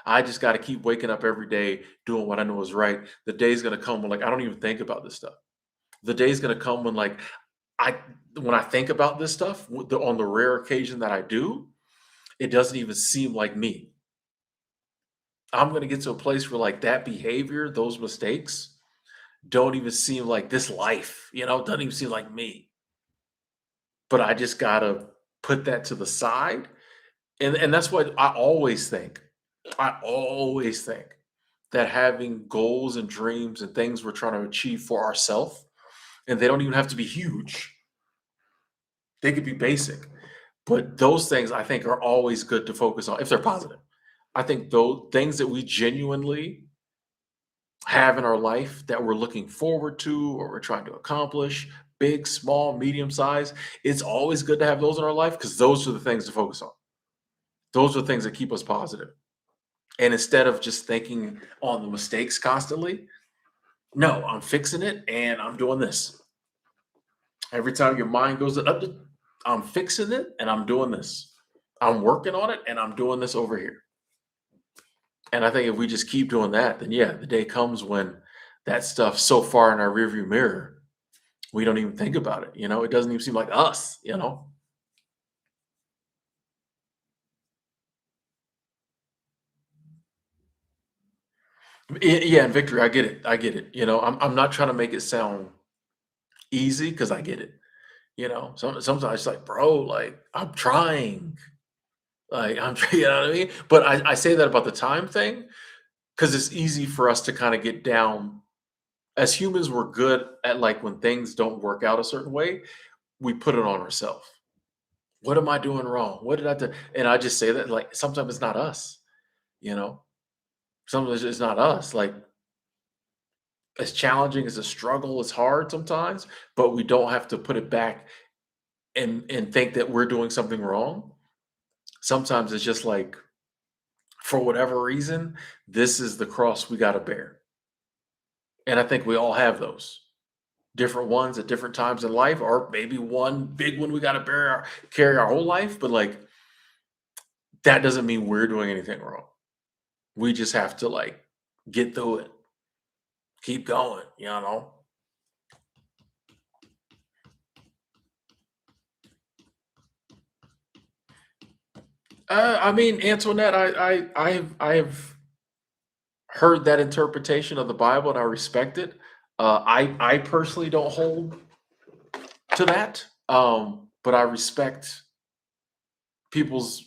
I just got to keep waking up every day doing what I know is right. The day's gonna come when, like, I don't even think about this stuff. The day's gonna come when, like, I when I think about this stuff, on the rare occasion that I do, it doesn't even seem like me. I'm gonna get to a place where, like, that behavior, those mistakes, don't even seem like this life. Doesn't even seem like me. But I just gotta put that to the side. And that's what I always think. I always think that having goals and dreams and things we're trying to achieve for ourselves, and they don't even have to be huge, they could be basic. But those things I think are always good to focus on if they're positive. I think those things that we genuinely have in our life that we're looking forward to or we're trying to accomplish, big, small, medium size, it's always good to have those in our life because those are the things to focus on. Those are the things that keep us positive. And instead of just thinking on the mistakes constantly, no, I'm fixing it and I'm doing this. Every time your mind goes up, I'm fixing it and I'm doing this. I'm working on it and I'm doing this over here. And I think if we just keep doing that, then yeah, the day comes when that stuff's so far in our rearview mirror, we don't even think about it. It doesn't even seem like us. Yeah, and victory, I get it. I get it. I'm not trying to make it sound easy because I get it. Sometimes it's like, bro, like, I'm trying. Like, you know what I mean? But I say that about the time thing because it's easy for us to kind of get down. As humans, we're good at, like, when things don't work out a certain way, we put it on ourselves. What am I doing wrong? What did I do? And I just say that, like, sometimes it's not us, you know? Sometimes it's not us. Like, as challenging as a struggle, it's hard sometimes, but we don't have to put it back and think that we're doing something wrong. Sometimes it's just like, for whatever reason, this is the cross we got to bear. And I think we all have those different ones at different times in life, or maybe one big one we got to carry our whole life. But, like, that doesn't mean we're doing anything wrong. We just have to, like, get through it, keep going. I mean, Antoinette, I have heard that interpretation of the Bible and I respect it. I personally don't hold to that. But I respect people's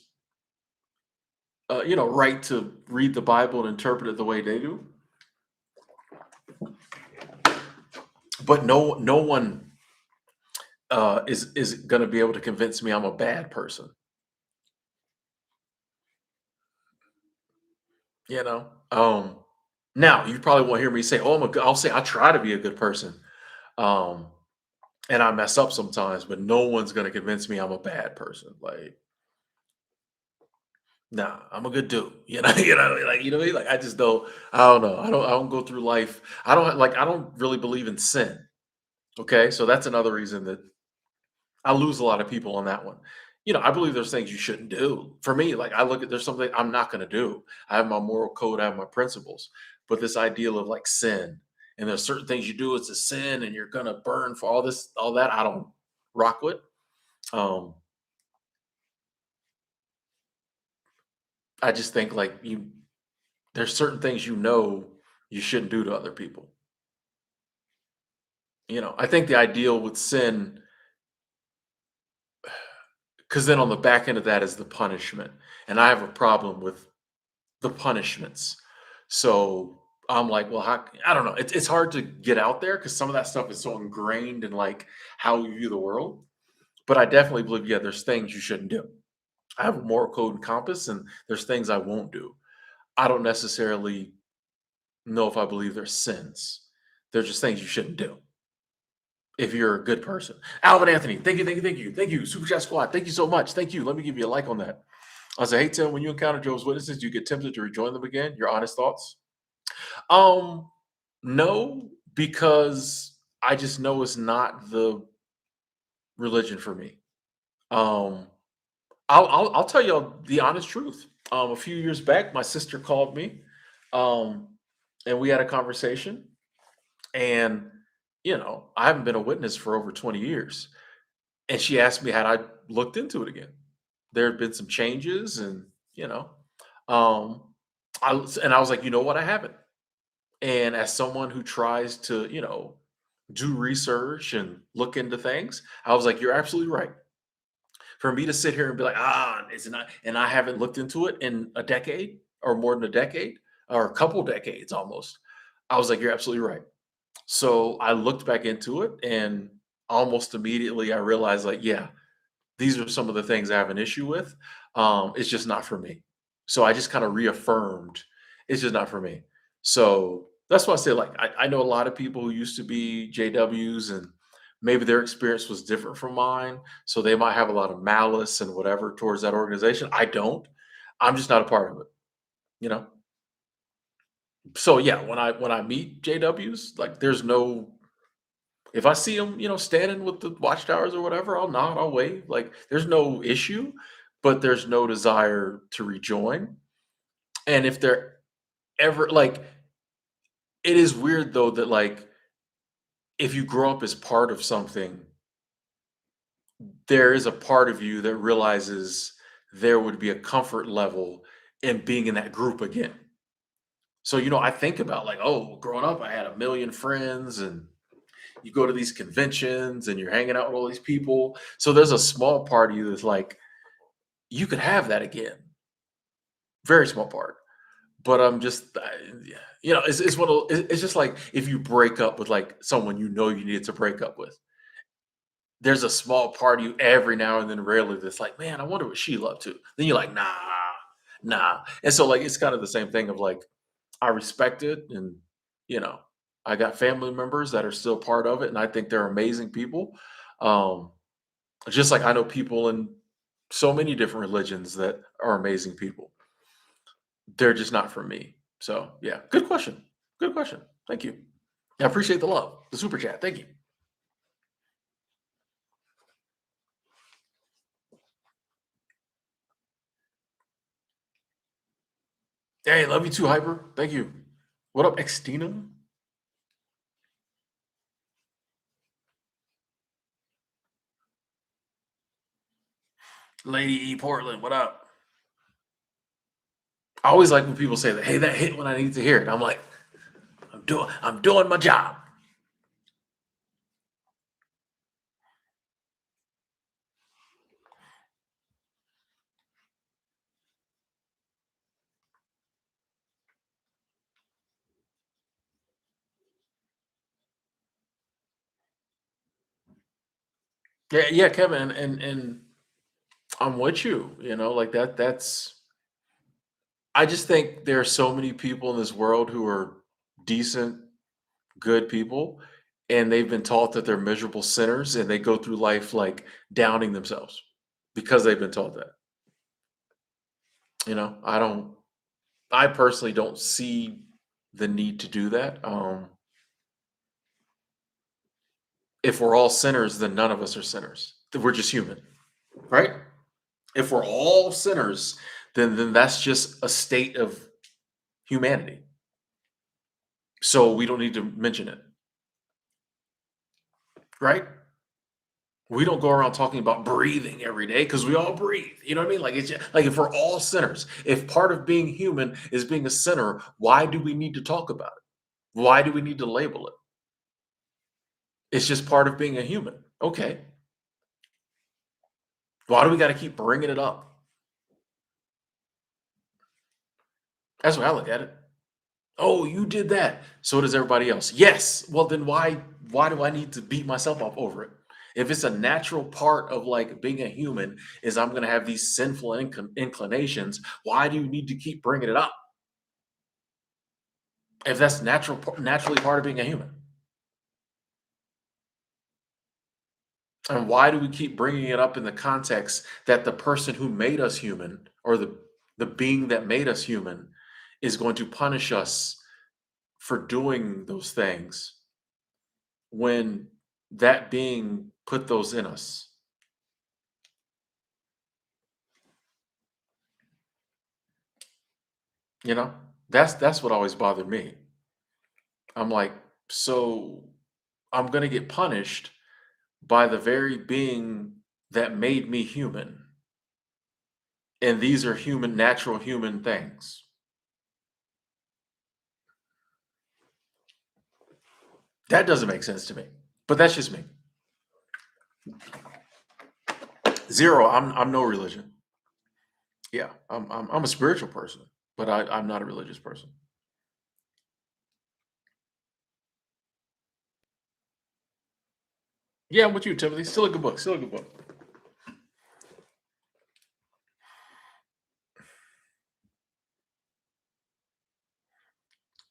right to read the Bible and interpret it the way they do. But no one is going to be able to convince me I'm a bad person. You know. Now you probably won't hear me say, "Oh, I'll say I try to be a good person." Um, and I mess up sometimes, but no one's going to convince me I'm a bad person. Like, nah, I'm a good dude. Like I just don't. I don't know. I don't go through life. I don't really believe in sin. Okay, so that's another reason that I lose a lot of people on that one. I believe there's things you shouldn't do. For me, like I look at there's something I'm not going to do. I have my moral code, I have my principles. But this ideal of like sin, and there's certain things you do, it's a sin, and you're going to burn for all this, all that. I don't rock with. Um, I just think like there's certain things you shouldn't do to other people. I think the ideal with sin, because then on the back end of that is the punishment, and I have a problem with the punishments. So I'm like, well, I don't know. It's hard to get out there because some of that stuff is so ingrained in like how you view the world. But I definitely believe, yeah, there's things you shouldn't do. I have a moral code and compass, and there's things I won't do. I don't necessarily know if I believe they're sins. They're just things you shouldn't do if you're a good person. Alvin Anthony, thank you, thank you, thank you, thank you. Super Chat Squad, thank you so much. Thank you. Let me give you a like on that. I say, hey Tim, when you encounter Jehovah's Witnesses, do you get tempted to rejoin them again? Your honest thoughts? Um, no, because I just know it's not the religion for me. Um, I'll tell you the honest truth. A few years back, my sister called me, um, and we had a conversation. And I haven't been a witness for over 20 years, and she asked me had I looked into it again. There had been some changes, and um, I was like, you know what, I haven't. And as someone who tries to, do research and look into things, I was like, you're absolutely right. For me to sit here and be like, it's not, and I haven't looked into it in a decade or more than a decade or a couple decades almost. I was like, you're absolutely right. So I looked back into it, and almost immediately I realized, like, yeah, these are some of the things I have an issue with. It's just not for me. So I just kind of reaffirmed it's just not for me. So that's why I say, like, I know a lot of people who used to be JWs, and maybe their experience was different from mine. So they might have a lot of malice and whatever towards that organization. I don't. I'm just not a part of it, you know? So yeah, when I meet JWs, like there's no if I see them, standing with the watchtowers or whatever, I'll nod, I'll wave. Like there's no issue, but there's no desire to rejoin. And if they're ever like, it is weird though that like if you grow up as part of something, there is a part of you that realizes there would be a comfort level in being in that group again. So, I think about like, oh, growing up, I had a million friends, and you go to these conventions and you're hanging out with all these people. So there's a small part of you that's like, you could have that again. Very small part. But I'm just, yeah, it's one of it's just like if you break up with like someone you needed to break up with. There's a small part of you every now and then, rarely, that's like, man, I wonder what she loved to. Then you're like, nah, nah. And so like it's kind of the same thing of like I respect it, and you know, I got family members that are still part of it, and I think they're amazing people. Um, just like I know people in so many different religions that are amazing people. They're just not for me. So yeah, good question. Good question. Thank you. I appreciate the love, the super chat. Thank you. Hey, love you too, Hyper. Thank you. What up, Xtina? Lady E Portland, what up? I always like when people say that, hey, that hit when I need to hear it. I'm like, I'm doing my job. Yeah, yeah, Kevin, and I'm with you. Like that's. I just think there are so many people in this world who are decent, good people, and they've been taught that they're miserable sinners, and they go through life like downing themselves because they've been taught that. I don't. I personally don't see the need to do that. If we're all sinners, then none of us are sinners. We're just human, right? If we're all sinners, then that's just a state of humanity. So we don't need to mention it, right? We don't go around talking about breathing every day because we all breathe. You know what I mean? Like it's like if we're all sinners, if part of being human is being a sinner, why do we need to talk about it? Why do we need to label it? It's just part of being a human. Okay. Why do we got to keep bringing it up? That's what I look at it. Oh, you did that. So does everybody else. Yes. Well, then why do I need to beat myself up over it? If it's a natural part of like being a human is I'm going to have these sinful inclinations, why do you need to keep bringing it up? If that's naturally part of being a human. And why do we keep bringing it up in the context that the person who made us human or the being that made us human is going to punish us for doing those things when that being put those in us? You know? That's what always bothered me. I'm like, so I'm going to get punished by the very being that made me human. And these are natural human things. That doesn't make sense to me. But that's just me. Zero. I'm no religion. Yeah, I'm a spiritual person, but I'm not a religious person. Yeah, I'm with you, Timothy. Still a good book. Still a good book.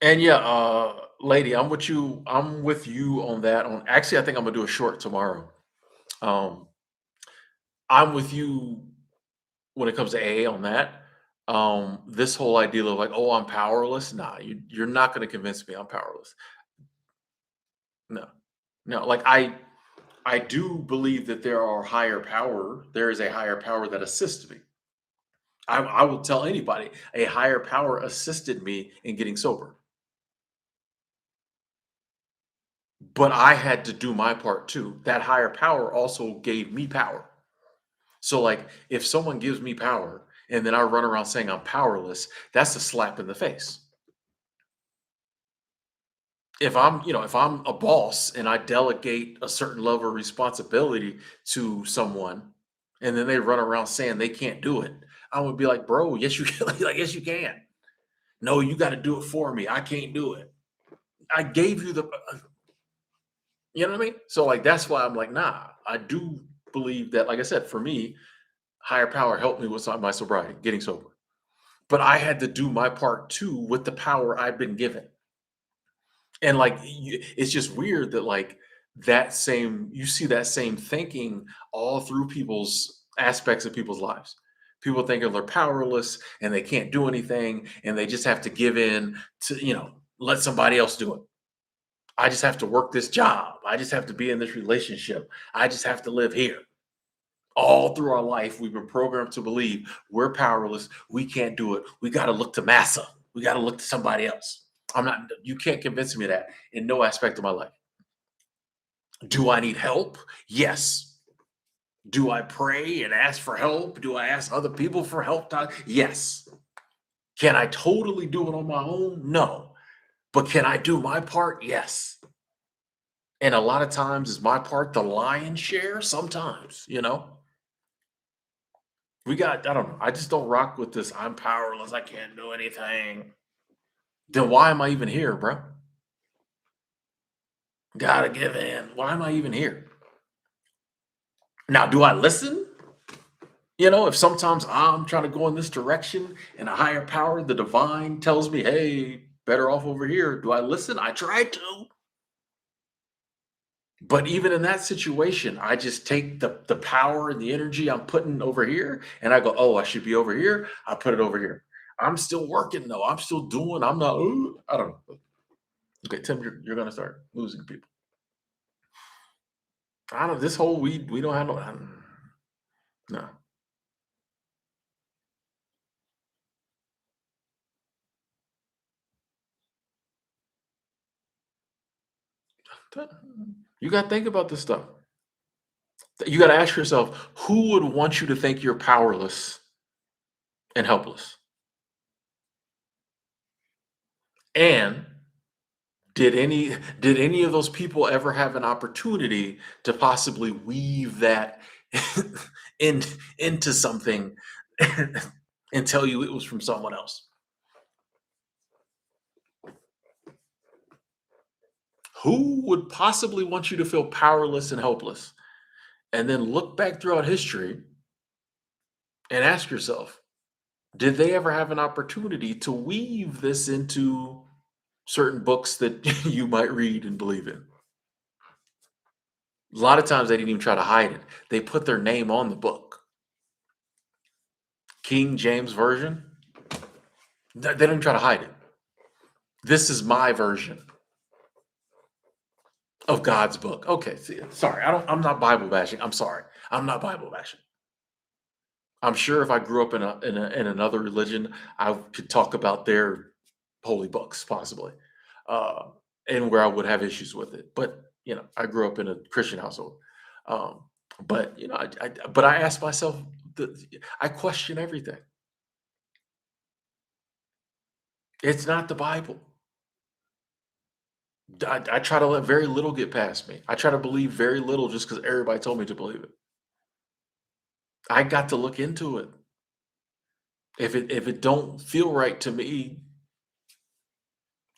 And yeah, lady, I'm with you. I'm with you on that. On actually, I think I'm gonna do a short tomorrow. Um, I'm with you when it comes to AA on that. This whole idea of like, oh, I'm powerless. Nah, you're not gonna convince me I'm powerless. No, no. Like I do believe that there are higher power. There is a higher power that assists me. I will tell anybody a higher power assisted me in getting sober, but I had to do my part too. That higher power also gave me power. So, like, if someone gives me power and then I run around saying I'm powerless, that's a slap in the face. If I'm a boss and I delegate a certain level of responsibility to someone and then they run around saying they can't do it, I would be like, bro, yes, you can. Like, yes, you can. No, you got to do it for me. I can't do it. I gave you the, you know what I mean? So, like, that's why I'm like, nah, I do believe that, like I said, for me, higher power helped me with my sobriety, getting sober. But I had to do my part too with the power I've been given. And like it's just weird that like you see that same thinking all through people's aspects of people's lives. People thinking they're powerless and they can't do anything and they just have to give in to, let somebody else do it. I just have to work this job. I just have to be in this relationship. I just have to live here. All through our life, we've been programmed to believe we're powerless. We can't do it. We got to look to massa. We got to look to somebody else. You can't convince me of that in no aspect of my life. Do I need help? Yes. Do I pray and ask for help? Do I ask other people for help? Yes. Can I totally do it on my own? No. But can I do my part? Yes. And a lot of times is my part the lion's share? Sometimes, I don't know. I just don't rock with this. I'm powerless. I can't do anything. Then why am I even here, bro? Gotta give in. Why am I even here? Now, do I listen? If sometimes I'm trying to go in this direction and a higher power, the divine tells me, hey, better off over here. Do I listen? I try to. But even in that situation, I just take the power and the energy I'm putting over here and I go, oh, I should be over here. I put it over here. I'm still working though. I'm still doing. I'm not. I don't know. Okay, Tim, you're gonna start losing people. I don't. This whole we don't have no. No. You got to think about this stuff. You got to ask yourself, who would want you to think you're powerless and helpless? And did any of those people ever have an opportunity to possibly weave that in into something and tell you it was from someone else? Who would possibly want you to feel powerless and helpless? And then look back throughout history and ask yourself, did they ever have an opportunity to weave this into certain books that you might read and believe in? A lot of times they didn't even try to hide it. They put their name on the book. King James Version, they didn't try to hide it. This is my version of God's book. Okay, see, sorry, I'm not Bible bashing. I'm sorry. I'm not Bible bashing. I'm sure if I grew up in another religion, I could talk about their holy books possibly, uh, and where I would have issues with it. But I grew up in a Christian household. Um, but but I ask myself, I question everything. It's not the Bible. I try to let very little get past me. I try to believe very little just because everybody told me to believe it. I got to look into it. If it don't feel right to me,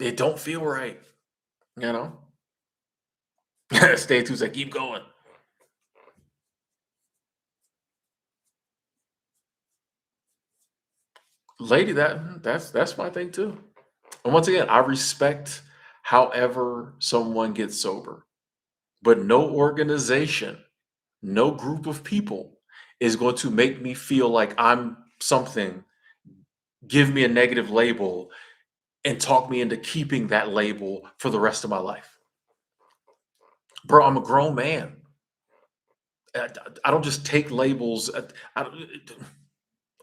it don't feel right. You know. Stay tuned. Say keep going, lady. That's my thing too. And once again, I respect however someone gets sober, but no organization, no group of people is going to make me feel like I'm something, give me a negative label, and talk me into keeping that label for the rest of my life. Bro, I'm a grown man. I, I don't just take labels.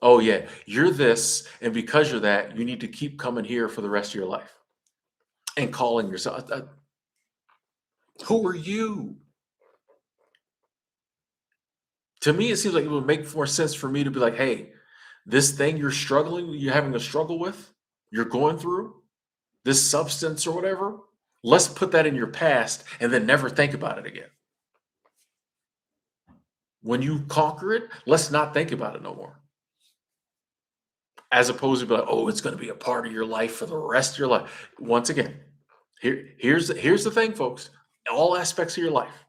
Oh, yeah, you're this. And because you're that, you need to keep coming here for the rest of your life and calling yourself. Who are you? To me, it seems like it would make more sense for me to be like, hey, this thing you're having a struggle with, you're going through, this substance or whatever, let's put that in your past and then never think about it again. When you conquer it, let's not think about it no more. As opposed to be like, oh, it's going to be a part of your life for the rest of your life. Once again, here's the thing, folks. All aspects of your life.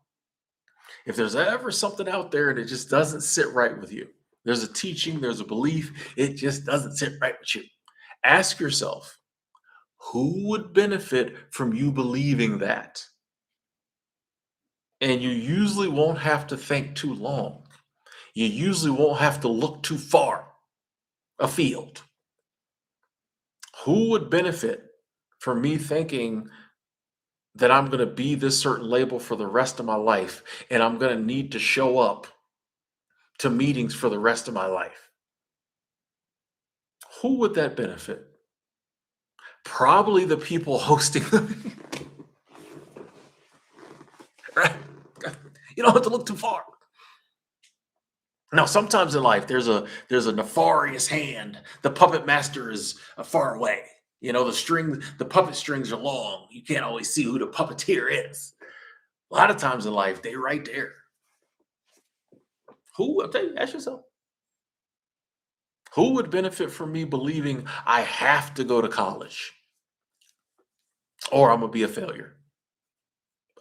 If there's ever something out there and it just doesn't sit right with you, there's a teaching, there's a belief, it just doesn't sit right with you. Ask yourself, who would benefit from you believing that? And you usually won't have to think too long. You usually won't have to look too far afield. Who would benefit from me thinking that I'm going to be this certain label for the rest of my life and I'm going to need to show up to meetings for the rest of my life? Who would that benefit? Probably the people hosting them. Right? You don't have to look too far. Now, sometimes in life, there's a nefarious hand. The puppet master is far away. The puppet strings are long. You can't always see who the puppeteer is. A lot of times in life, they're right there. I'll tell you, ask yourself, who would benefit from me believing I have to go to college or I'm gonna be a failure?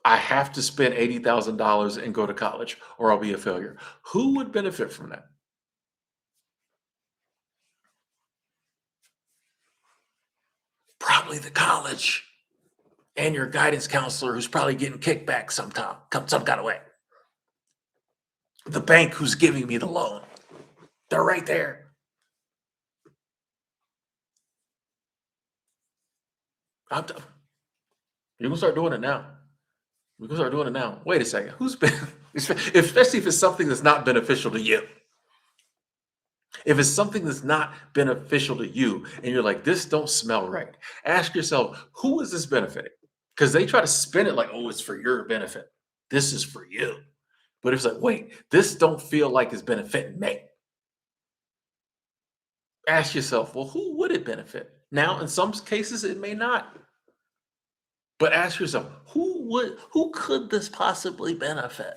I have to spend $80,000 and go to college or I'll be a failure. Who would benefit from that? Probably the college and your guidance counselor who's probably getting kickback sometime, some kind of way. The bank who's giving me the loan. They're right there. I'm t- you can start doing it now. We can start doing it now. Wait a second. Who's been, especially if it's something that's not beneficial to you. If it's something that's not beneficial to you and you're like, this don't smell right, ask yourself, who is this benefiting? Because they try to spin it like, oh, it's for your benefit. This is for you. But it's like, wait, this don't feel like it's benefiting me. Ask yourself, well, who would it benefit? Now, in some cases, it may not. But ask yourself, who could this possibly benefit?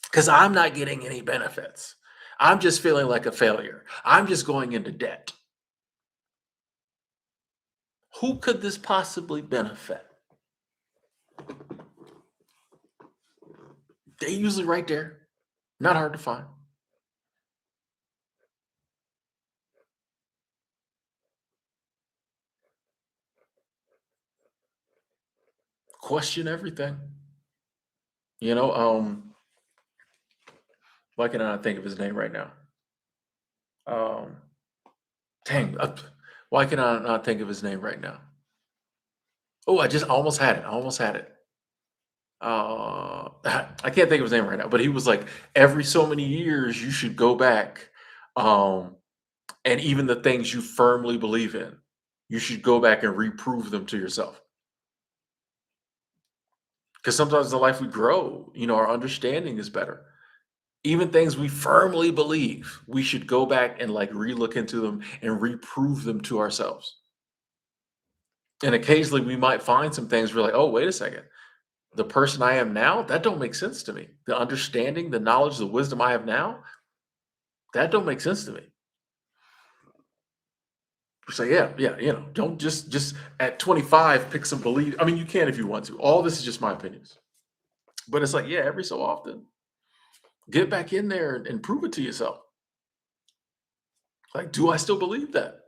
Because I'm not getting any benefits. I'm just feeling like a failure. I'm just going into debt. Who could this possibly benefit? They're usually right there. Not hard to find. Question everything. You know, why can I not think of his name right now? Um, dang, why can I not think of his name right now? Oh, I just almost had it. I almost had it. I can't think of his name right now, but he was like, every so many years you should go back, um, and even the things you firmly believe in, you should go back and reprove them to yourself. Because sometimes the life we grow, our understanding is better. Even things we firmly believe, we should go back and like relook into them and reprove them to ourselves. And occasionally we might find some things we're like, oh, wait a second. The person I am now, that don't make sense to me. The understanding, the knowledge, the wisdom I have now, that don't make sense to me. So yeah, yeah, don't just at 25 pick some belief. I mean, you can if you want to. All this is just my opinions. But it's like, yeah, every so often, get back in there and prove it to yourself. Like, do I still believe that?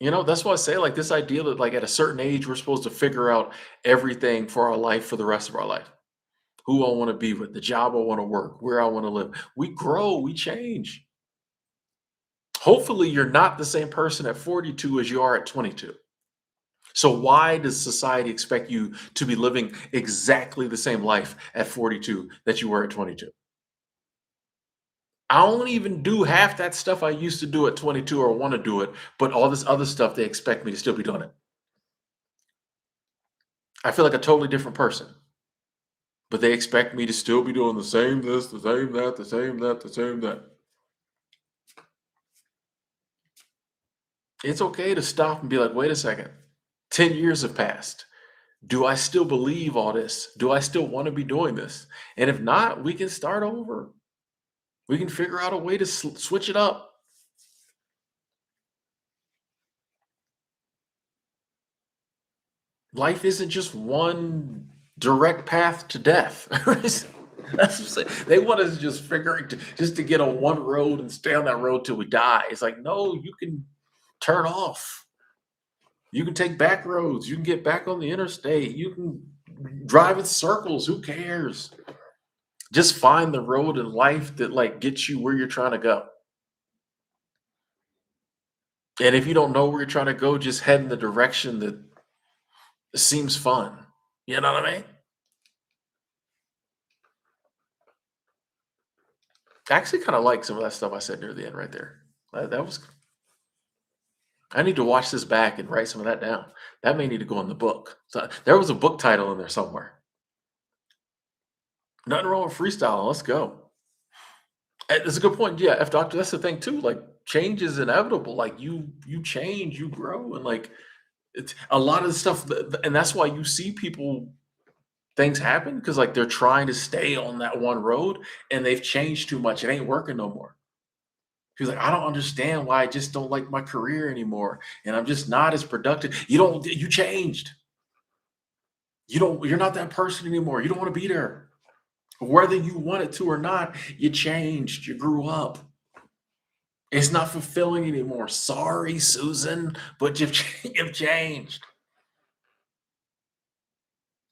That's why I say like this idea that like at a certain age we're supposed to figure out everything for our life for the rest of our life. Who I want to be with, the job I want to work, where I want to live. We grow, we change. Hopefully, you're not the same person at 42 as you are at 22. So, why does society expect you to be living exactly the same life at 42 that you were at 22? I don't even do half that stuff I used to do at 22 or want to do it, but all this other stuff, they expect me to still be doing it. I feel like a totally different person, but they expect me to still be doing the same this, the same that, the same that, the same that. It's okay to stop and be like, wait a second, 10 years have passed. Do I still believe all this? Do I still want to be doing this? And if not, we can start over. We can figure out a way to switch it up. Life isn't just one direct path to death. That's what I'm saying. They want us to just figure it just to get on one road and stay on that road till we die. It's like, no, you can turn off. You can take back roads. You can get back on the interstate. You can drive in circles. Who cares? Just find the road in life that like gets you where you're trying to go. And if you don't know where you're trying to go, just head in the direction that seems fun. You know what I mean? I actually kind of like some of that stuff I said near the end right there. That was, I need to watch this back and write some of that down. That may need to go in the book. So there was a book title in there somewhere. Nothing wrong with freestyling. Let's go. That's a good point. Yeah, F Doctor, that's the thing too. Like change is inevitable. Like you change, you grow, and like it's a lot of the stuff, and that's why you see people things happen because like they're trying to stay on that one road and they've changed too much. It ain't working no more. He's like, I don't understand why I just don't like my career anymore, and I'm just not as productive. You don't. You changed. You're not that person anymore. You don't want to be there. Whether you wanted to or not, you changed. You grew up. It's not fulfilling anymore. Sorry, Susan, but you've changed.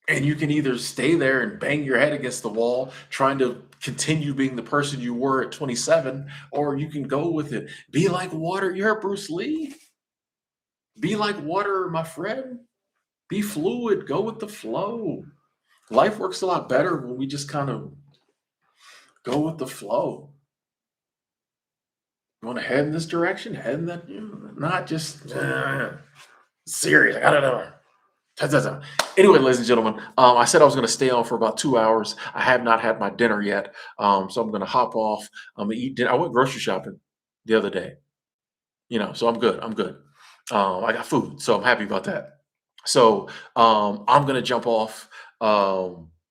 And you can either stay there and bang your head against the wall, trying to continue being the person you were at 27, or you can go with it. Be like water. You're Bruce Lee. Be like water, my friend. Be fluid. Go with the flow. Life works a lot better when we just kind of go with the flow. You want to head in this direction? Head in that, not just serious. I gotta know. Anyway, ladies and gentlemen, I said I was going to stay on for about 2 hours. I have not had my dinner yet, so I'm going to hop off. I'm gonna eat dinner. I went grocery shopping the other day, so I'm good. I'm good. I got food, so I'm happy about that. So I'm going to jump off,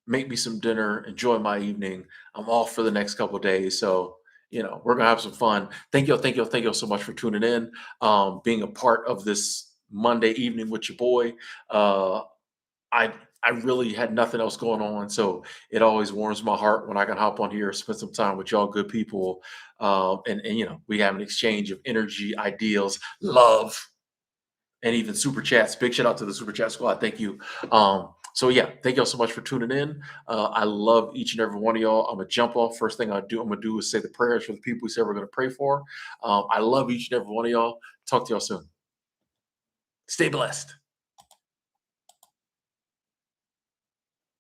make me some dinner, enjoy my evening. I'm off for the next couple of days, so we're gonna have some fun. Thank you so much for tuning in, being a part of this Monday evening with your boy. Uh, I I really had nothing else going on, so it always warms my heart when I can hop on here, spend some time with y'all, good people, and we have an exchange of energy, ideals, love, and even super chats. Big shout out to the super chat squad. Thank you. So yeah, thank y'all so much for tuning in. I love each and every one of y'all. I'm gonna jump off. First thing I'm gonna do is say the prayers for the people we said we're gonna pray for. I love each and every one of y'all. Talk to y'all soon. Stay blessed.